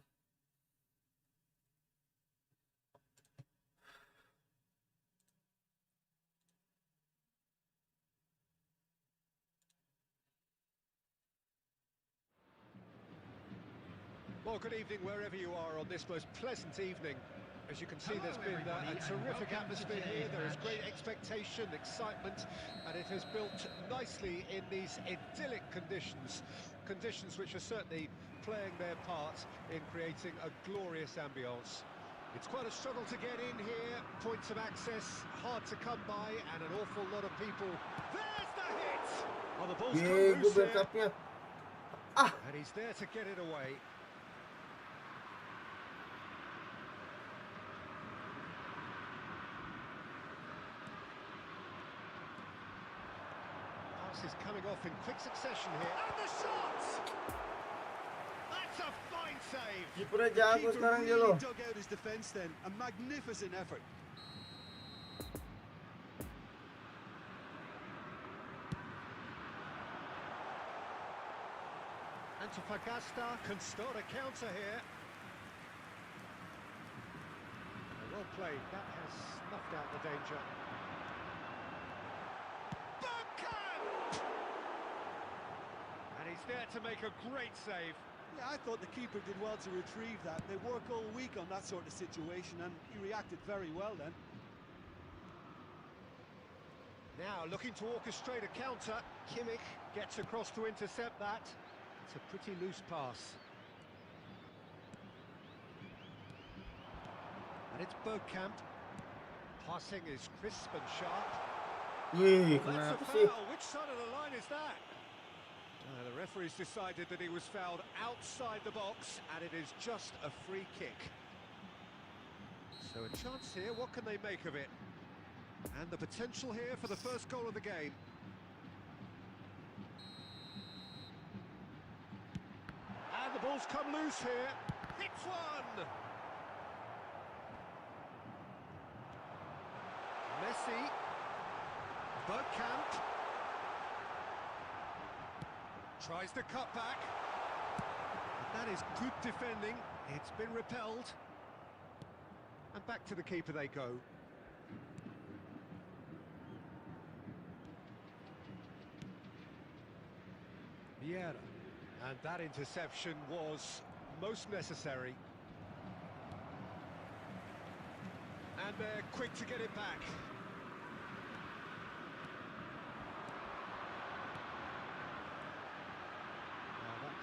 Well, good evening wherever you are on this most pleasant evening. As you can see, there's been a terrific atmosphere here. There is great expectation, excitement, and it has built nicely in these idyllic conditions. Conditions which are certainly playing their part in creating a glorious ambience. It's quite a struggle to get in here. Points of access hard to come by, and an awful lot of people. There's the hit! Oh, the ball's come Gue loose here, backupnya. and he's there to get it away. Is coming off in quick succession here. And the shot! That's a fine save. Kipernya The jago keeper sekarang dia really loh. dug out his defence then. A magnificent effort. Antofagasta can start a counter here. Well played. That has snuffed out the danger. And he's there to make a great save. Yeah, I thought the keeper did well to retrieve that. They work all week on that sort of situation, and he reacted very well then. Now looking to orchestrate a counter. Kimmich gets across to intercept that. It's a pretty loose pass. And it's Bergkamp. Passing is crisp and sharp. Wih, That's a kenapa sih? foul. Which side of the line is that? The referee's decided that he was fouled outside the box, and it is just a free kick. So a chance here, what can they make of it? And the potential here for the first goal of the game. And the ball's come loose here. Hits one! Messi. Bergkamp. Tries the cut back. That is good defending. It's been repelled. And back to the keeper they go. Vieira. And that interception was most necessary. And they're quick to get it back.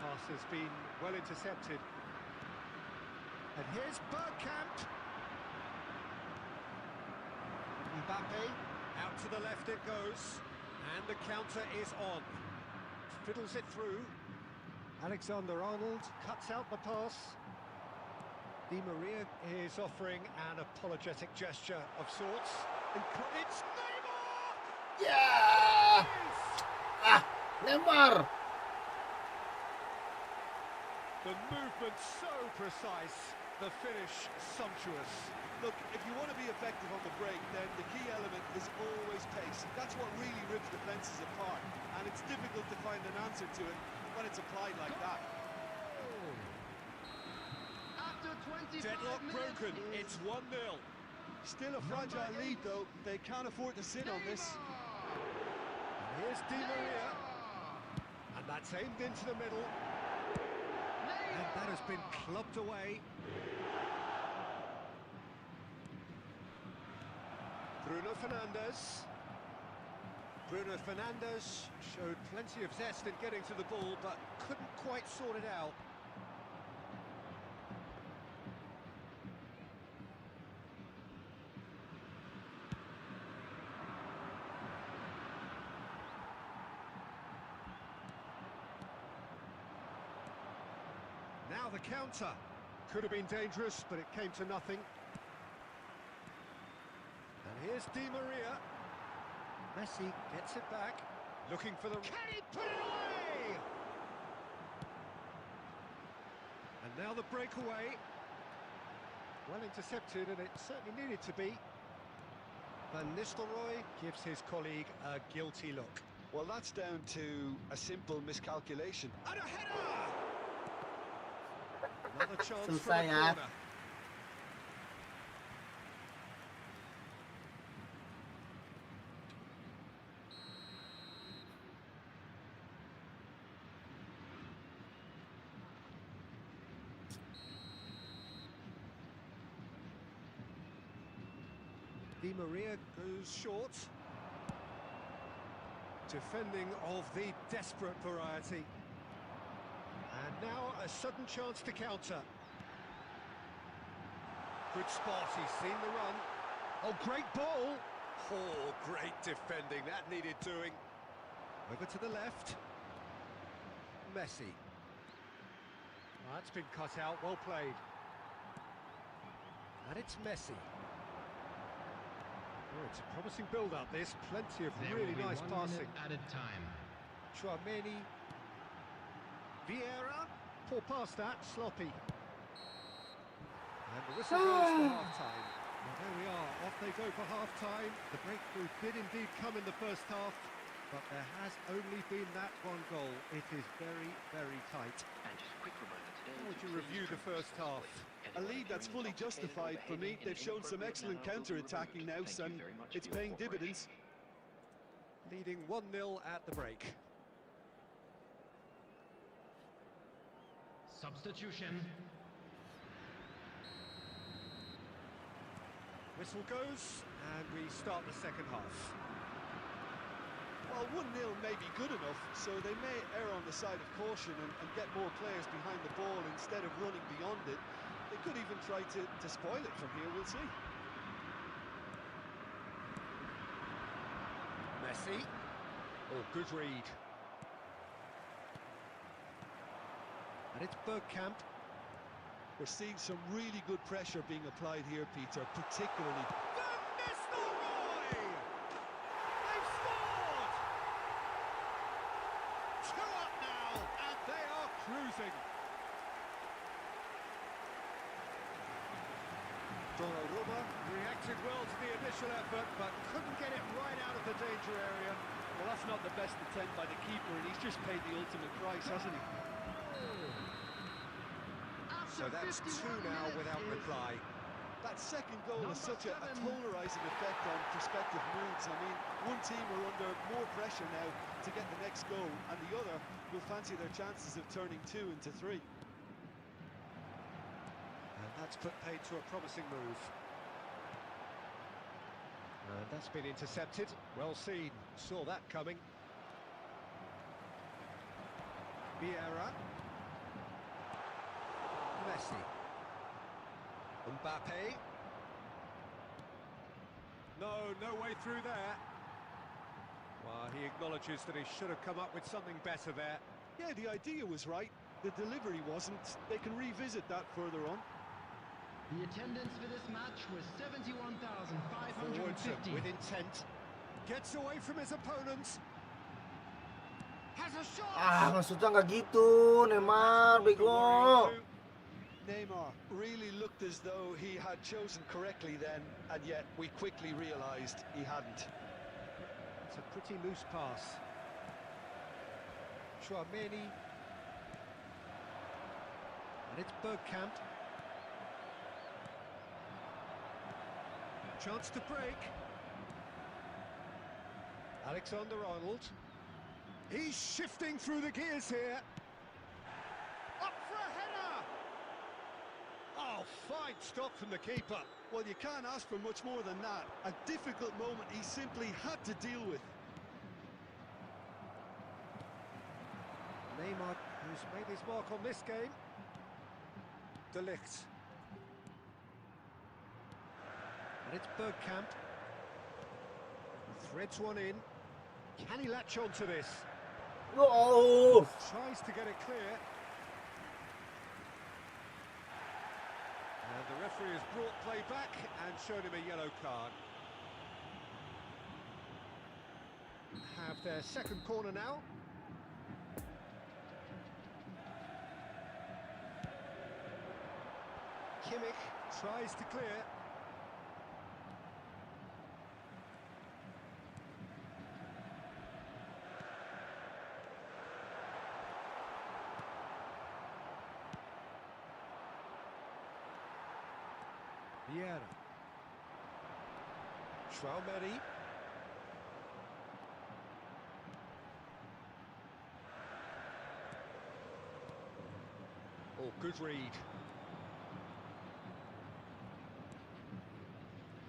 Pass has been well intercepted. And here's Bergkamp. Mbappe, out to the left it goes. And the counter is on. Fiddles it through. Alexander-Arnold cuts out the pass. Di Maria is offering an apologetic gesture of sorts. It's Neymar! Ya! Ah, Neymar! The movement so precise, the finish sumptuous. Look, if you want to be effective on the break, then the key element is always pace. That's what really rips defences apart, and it's difficult to find an answer to it when it's applied like that. After 25 Deadlock minutes, broken, it's 1-0. Still a fragile lead, though. They can't afford to sit on this. And here's Di Maria. And that's aimed into the middle. And that has been clubbed away. Bruno Fernandes. Bruno Fernandes showed plenty of zest in getting to the ball, but couldn't quite sort it out. Now the counter. Could have been dangerous, but it came to nothing. And here's Di Maria. Messi gets it back. Looking for the... Can he put it away? And now the breakaway. Well intercepted, and it certainly needed to be. Van Nistelrooy gives his colleague a guilty look. Well, that's down to a simple miscalculation. And a header! Another chance from Selesai the ya. corner. Di Maria goes short. Defending of the desperate variety. And now a sudden chance to counter. Good spot, he's seen the run. Oh, great ball! Oh, great defending, that needed doing. Over to the left. Messi. That's been cut out, well played. And it's Messi. Oh, it's a promising build-up, this. Plenty of really nice passing. Added time. Chouameni. Vieira. Poor pass that, sloppy. And the whistle goes for half-time. Well, there we are, off they go for half-time. The breakthrough did indeed come in the first half, but there has only been that one goal. It is very, very tight. And just a quick reminder today. How would you review the first half? A lead that's fully justified for me. They've shown some excellent counter-attacking now, and it's paying dividends. Leading 1-0 at the break. Substitution. Whistle goes, and we start the second half. Well, 1-0 may be good enough, so they may err on the side of caution and get more players behind the ball instead of running beyond it. They could even try to spoil it from here, we'll see. Messi. Oh, good read. And it's Bergkamp. We're seeing some really good pressure being applied here, Peter, particularly. Van Nistelrooy! They've scored! 2 up now, and they are cruising. Donnarumma reacted well to the initial effort, but couldn't get it right out of the danger area. Well, that's not the best attempt by the keeper, and he's just paid the ultimate price, hasn't he? So that's 2 now without reply. That second goal has such a 7. polarising effect on prospective moods. I mean, one team are under more pressure now to get the next goal, and the other will fancy their chances of turning 2 into 3. And that's put paid to a promising move. And that's been intercepted. Well seen. Saw that coming. Vieira. Messi. Mbappe. No way through there. Well, he acknowledges that he should have come up with something better there. Yeah, the idea was right. The delivery wasn't. They can revisit that further on. The attendance for this match was Forwards 71,550. with intent. Gets away from his opponent. Has a shot. Maksudnya nggak gitu, Neymar, bego. Neymar really looked as though he had chosen correctly then, and yet we quickly realised he hadn't. It's a pretty loose pass. Chouameni. And it's Bergkamp. Chance to break. Alexander-Arnold. He's shifting through the gears here. Up for a header! Oh, fine stop from the keeper. Well, you can't ask for much more than that. A difficult moment he simply had to deal with. Neymar, who's made his mark on this game. De Ligt. And it's Bergkamp. Threads one in. Can he latch on to this? Oh, Tries to get it clear. And the referee has brought play back and shown him a yellow card. Have their second corner now. Kimmich tries to clear. Vieira. Chouameni. Oh, good read.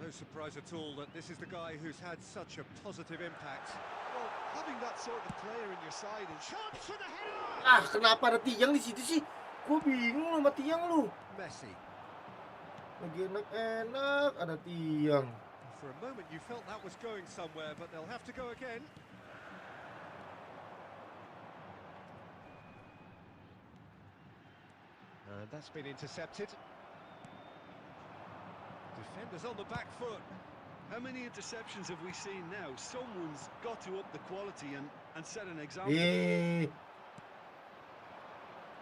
No surprise at all that this is the guy who's had such a positive impact. Well, having that sort of player in your side is... Chance for the header! Ah, kenapa ada tiang di situ sih? Gue bingung sama tiang lu. Messi. Lagi enak-enak ada tiang. For a moment you felt that was going somewhere, but they'll have to go again. And that's been intercepted. Defenders on the back foot. How many interceptions have we seen now? Someone's got to up the quality and set an example.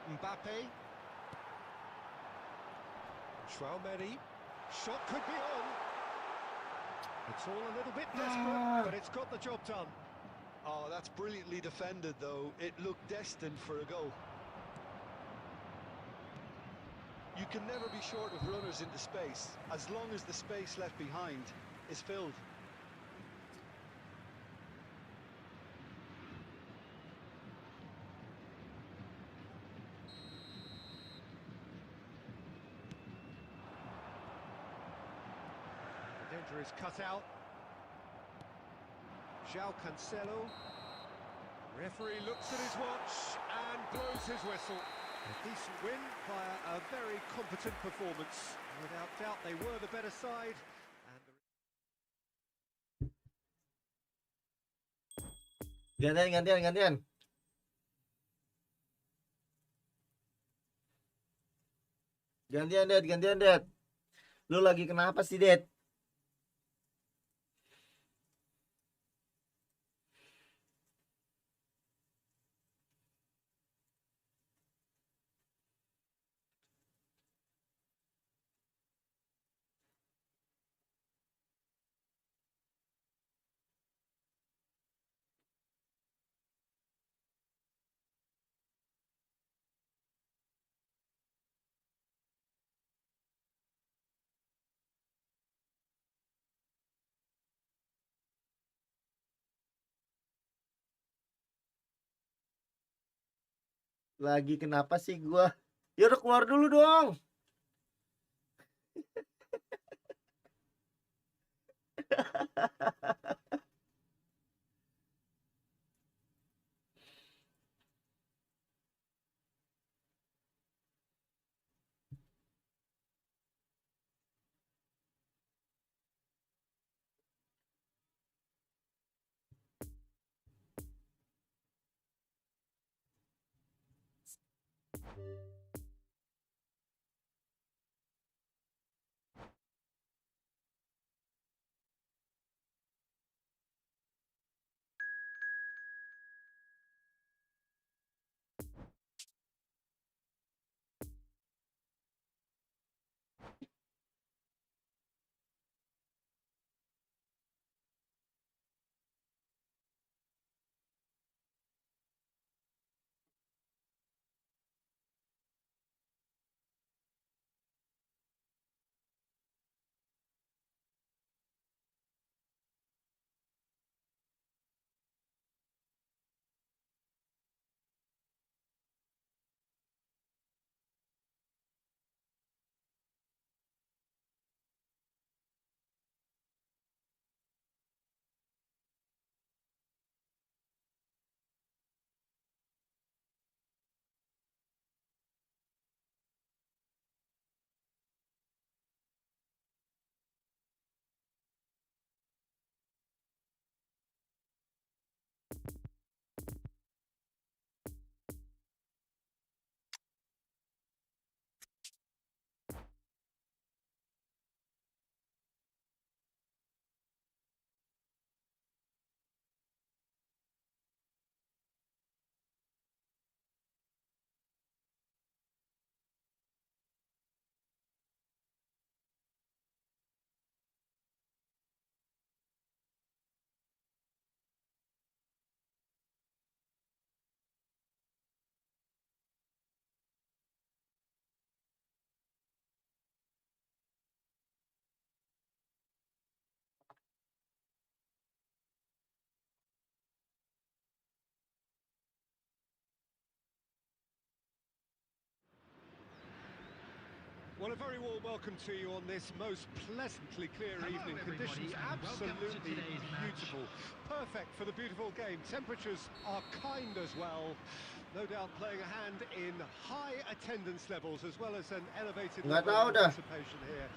Mbappe. Chouameni. Shot could be on. It's all a little bit desperate, but it's got the job done. Oh, that's brilliantly defended, though. It looked destined for a goal. You can never be short of runners into space, as long as the space left behind is filled. The danger is cut out. João Cancelo. Referee looks at his watch and blows his whistle. A decent win via a very competent performance. Without doubt, they were the better side. Gantian. Gantian, Det. Lu lagi kenapa sih, Det? Lagi kenapa sih gua? Ya udah keluar dulu dong. Well, a very warm welcome to you on this most pleasantly clear evening. Conditions absolutely beautiful. Perfect for the beautiful game. Temperatures are kind as well. No doubt playing a hand in high attendance levels as well as an elevated Nggak level tahu of dah. anticipation here.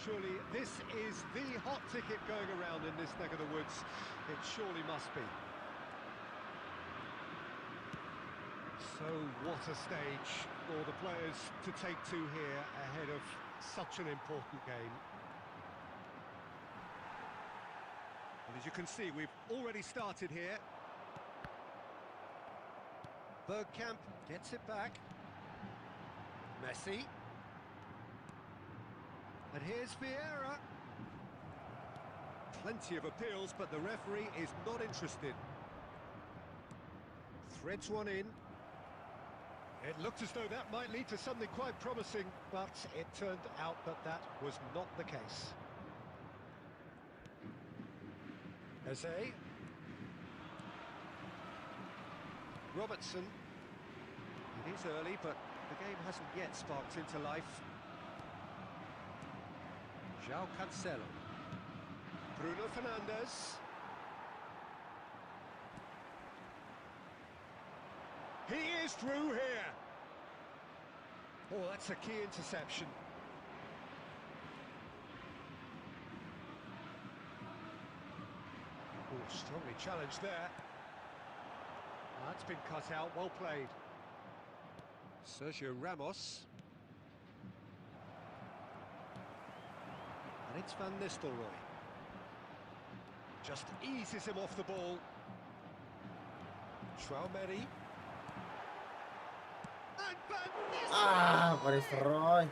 Surely this is the hot ticket going around in this neck of the woods. It surely must be. So what a stage for the players to take to here ahead of such an important game. And as you can see, we've already started here. Bergkamp gets it back. Messi. And here's Vieira. Plenty of appeals, but the referee is not interested. Threads one in. It looked as though that might lead to something quite promising, but it turned out that that was not the case. Eze. Robertson. It is early, but the game hasn't yet sparked into life. João Cancelo. Bruno Fernandes. He is through here. Oh, that's a key interception. Oh, strongly challenged there. That's been cut out, well played. Sergio Ramos. And it's Van Nistelrooy. Just eases him off the ball. Traoré. And Van Nistelrooy! Van Nistelrooy.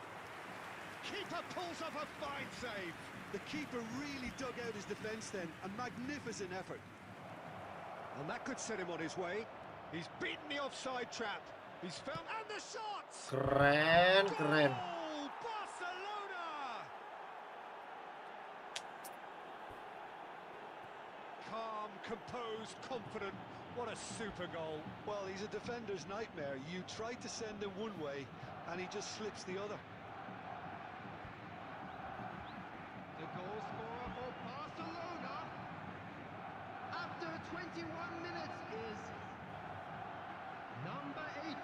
Keeper pulls off a fine save. The keeper really dug out his defence then. A magnificent effort. And that could set him on his way. He's beaten the offside trap. He's found... And the shots! Keren, keren. Goal! Barcelona! Calm, composed, confident. What a super goal. Well, he's a defender's nightmare. You try to send him one way, and he just slips the other. The goal scorer for Barcelona after 21 minutes is number 18,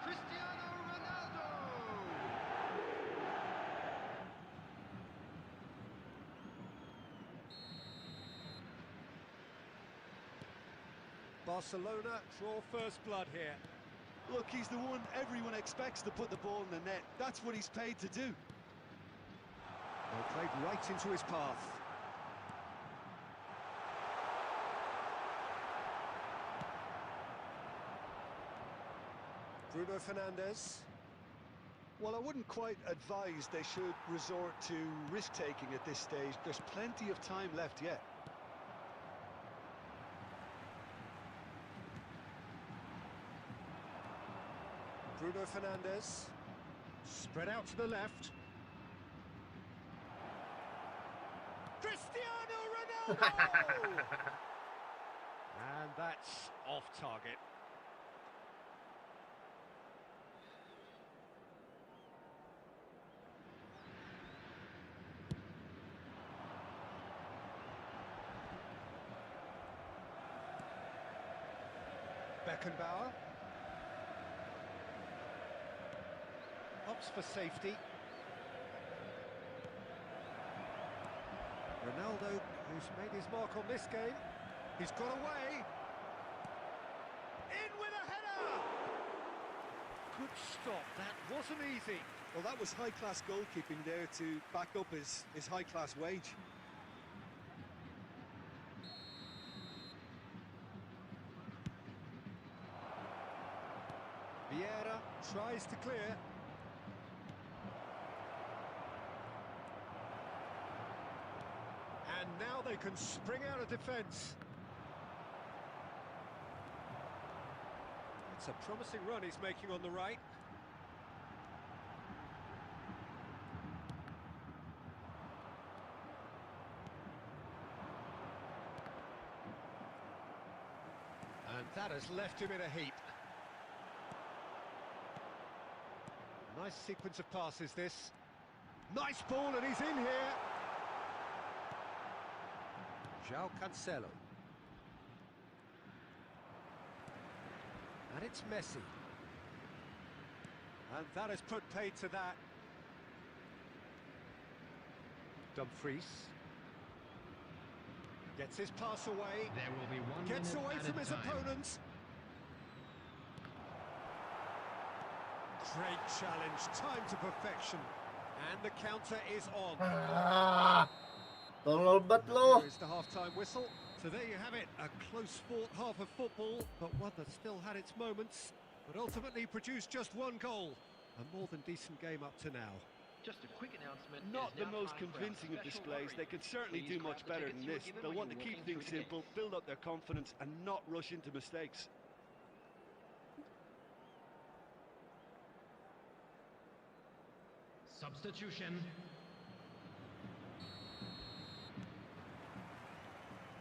Cristiano Ronaldo. Barcelona draw first blood here. Look, he's the one everyone expects to put the ball in the net. That's what he's paid to do. They played right into his path. Bruno Fernandes. Well, I wouldn't quite advise they should resort to risk-taking at this stage. There's plenty of time left yet. Bruno Fernandes. Spread out to the left. Cristiano Ronaldo! And that's off target. Beckenbauer. Opts for safety. Ronaldo, who's made his mark on this game. He's got away. In with a header! Good stop, that wasn't easy. Well, that was high-class goalkeeping there to back up his high-class wage. Vieira tries to clear. And now they can spring out of defence. It's a promising run he's making on the right. And that has left him in a heap. Nice sequence of passes this. Nice ball and he's in here. João Cancelo. And it's Messi. And that has put paid to that. Dumfries. Gets his pass away. There will be 1 Gets minute away added from his time. opponents. Great challenge, time to perfection. And the counter is on. Tolol bat lo. Here is the half-time whistle. So there you have it, a close-fought half of football, but one that still had its moments, but ultimately produced just 1 goal. A more than decent game up to now. Just a quick announcement. Not It is the now most time for our convincing of special displays. lottery. They could certainly Please do grab much the better tickets than you were this. given They'll when want to you keep walked things into the simple, build up their confidence and not rush into mistakes. Substitution.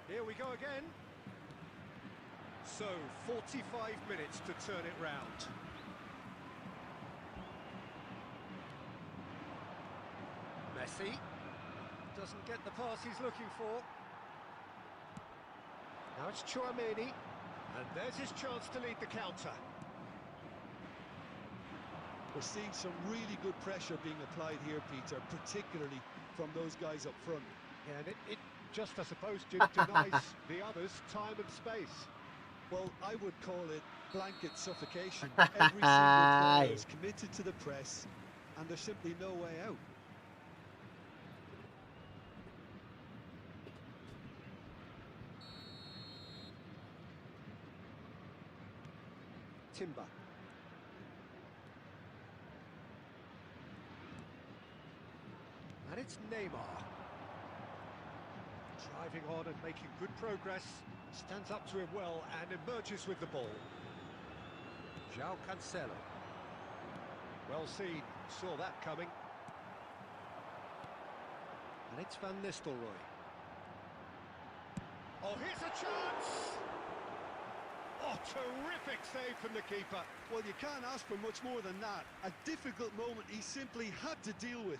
Here we go again. So, 45 minutes to turn it round. Messi doesn't get the pass he's looking for. Now it's Tchouaméni, and there's his chance to lead the counter. We're seeing some really good pressure being applied here, Peter, particularly from those guys up front. Yeah, and it just, I suppose, denies the others time and space. Well, I would call it blanket suffocation. Every single player is committed to the press, and there's simply no way out. Timber. And it's Neymar. Driving on and making good progress. Stands up to him well and emerges with the ball. João Cancelo. Well seen, saw that coming. And it's Van Nistelrooy. Oh, here's a chance! Oh, terrific save from the keeper. Well, you can't ask for much more than that. A difficult moment he simply had to deal with.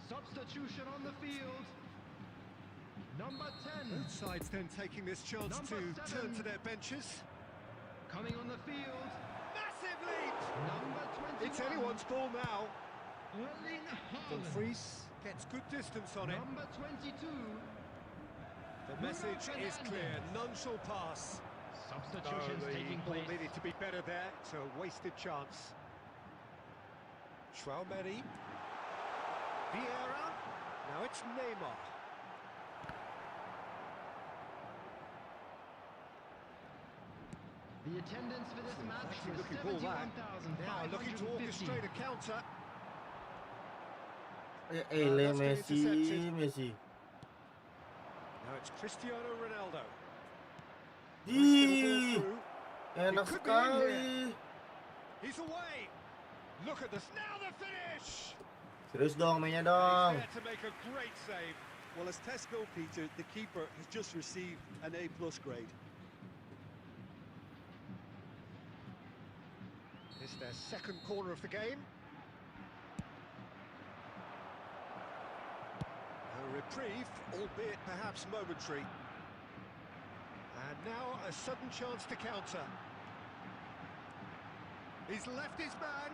Substitution on the field. Number 10. Both sides then taking this chance Number to 7. turn to their benches. Coming on the field. Massive leap! Number 21. It's anyone's ball now. Erling Haaland. Dumfries gets good distance on it. Number 22. The message is clear, none shall pass. Substitutions taking ball place. needed to be better there. It's a wasted chance. Tchouaméni. Vieira. Now it's Neymar. The attendance for this match Actually was looking ball that. Now looking to 71,550. orchestrate a counter. Ele That's been Messi, intercepted. Messi. Now it's Cristiano Ronaldo. Di, Nice little ball through. enak It could be in sekali. He's away. Look at this. Now the finish. Serius dong mainnya He's dong. there to make a great save. Well, as tests go, Peter, the keeper has just received an A+ grade. It's their second corner of the game. A reprieve, albeit perhaps momentary. And now a sudden chance to counter. He's left his man.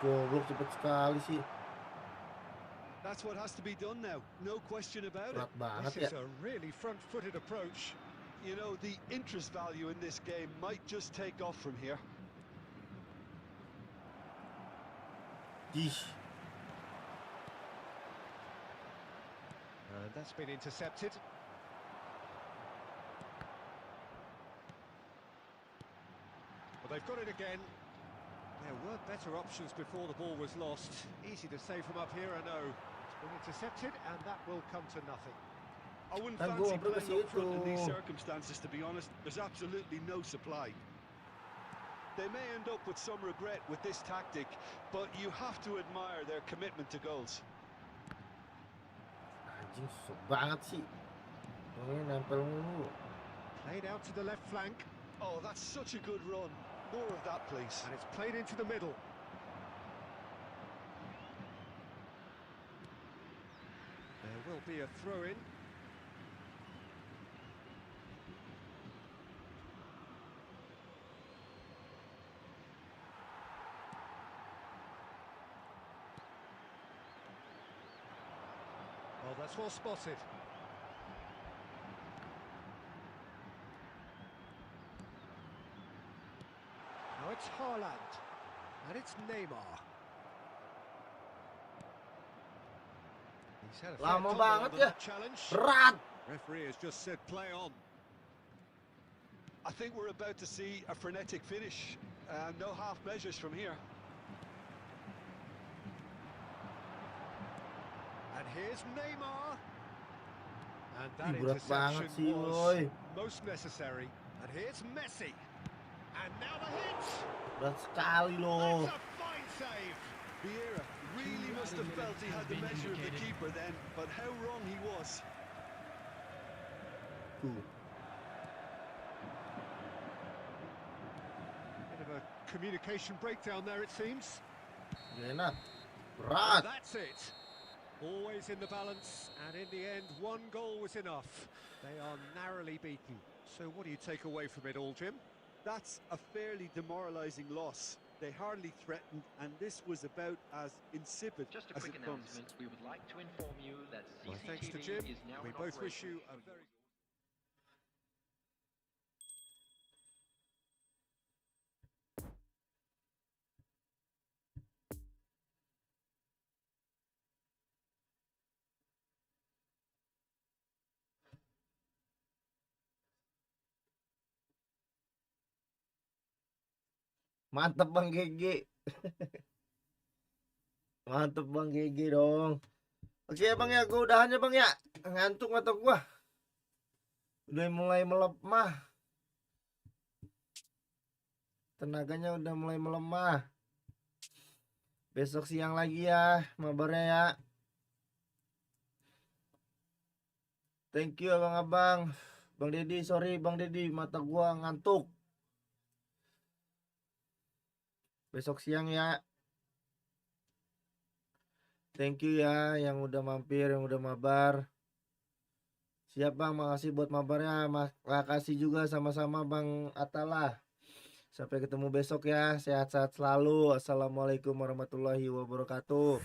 Goblok cepet sekali sih. That's what has to be done now, no question about it. Berat banget This ya. is a really front-footed approach. You know, the interest value in this game might just take off from here. Di. And that's been intercepted. Well, they've got it again. There were better options before the ball was lost. Easy to say from up here, I know. Been intercepted, and that will come to nothing. I wouldn't Kan fancy gua ngobrol ke playing up front in these situ. circumstances, to be honest. There's absolutely no supply. They may end up with some regret with this tactic, but you have to admire their commitment to goals. Anjing susah banget sih. Ini nempel mulu. Played out to the left flank, Oh, that's such a good run. More of that, please. and it's played into the middle. There will be a throw-in. Well, that's well spotted. Now it's Haaland, and it's Neymar. He's had a fair Lama tumble banget under ya. that challenge. Berat. Referee has just said play on. I think we're about to see a frenetic finish. No half measures from here. And here's Neymar. And Ih, that berat banget interception sih, was boy. most necessary. And here's Messi. And now the hit. Berat sekali loh. That's a fine save. Vieira really must have felt he had the measure of the keeper then, but how wrong he was. Tuh. Bit of a communication breakdown there, it seems. Gak enak. And Berat. that's it. Always in the balance, and in the end, one goal was enough. They are narrowly beaten. So what do you take away from it all, Jim? That's a fairly demoralising loss. They hardly threatened, and this was about as insipid Just a as quick it comes. announcement. We would like to inform you that Well, thanks to CCTV Jim. is now We in both wish operation you a for very... Mantep Bang GG. Mantep Bang GG dong. Oke ya Bang ya, gue udahan ya Bang ya. Ngantuk mata gua. Udah mulai melemah. Tenaganya udah mulai melemah. Besok siang lagi ya mabarnya ya. Thank you abang-abang. Bang Dedi, sorry Bang Dedi, mata gua ngantuk. Besok siang ya. Thank you ya yang udah mampir, yang udah mabar. Siap Bang, makasih buat mabarnya. Makasih juga sama-sama Bang Atala. Sampai ketemu besok ya. Sehat-sehat selalu. Assalamualaikum warahmatullahi wabarakatuh.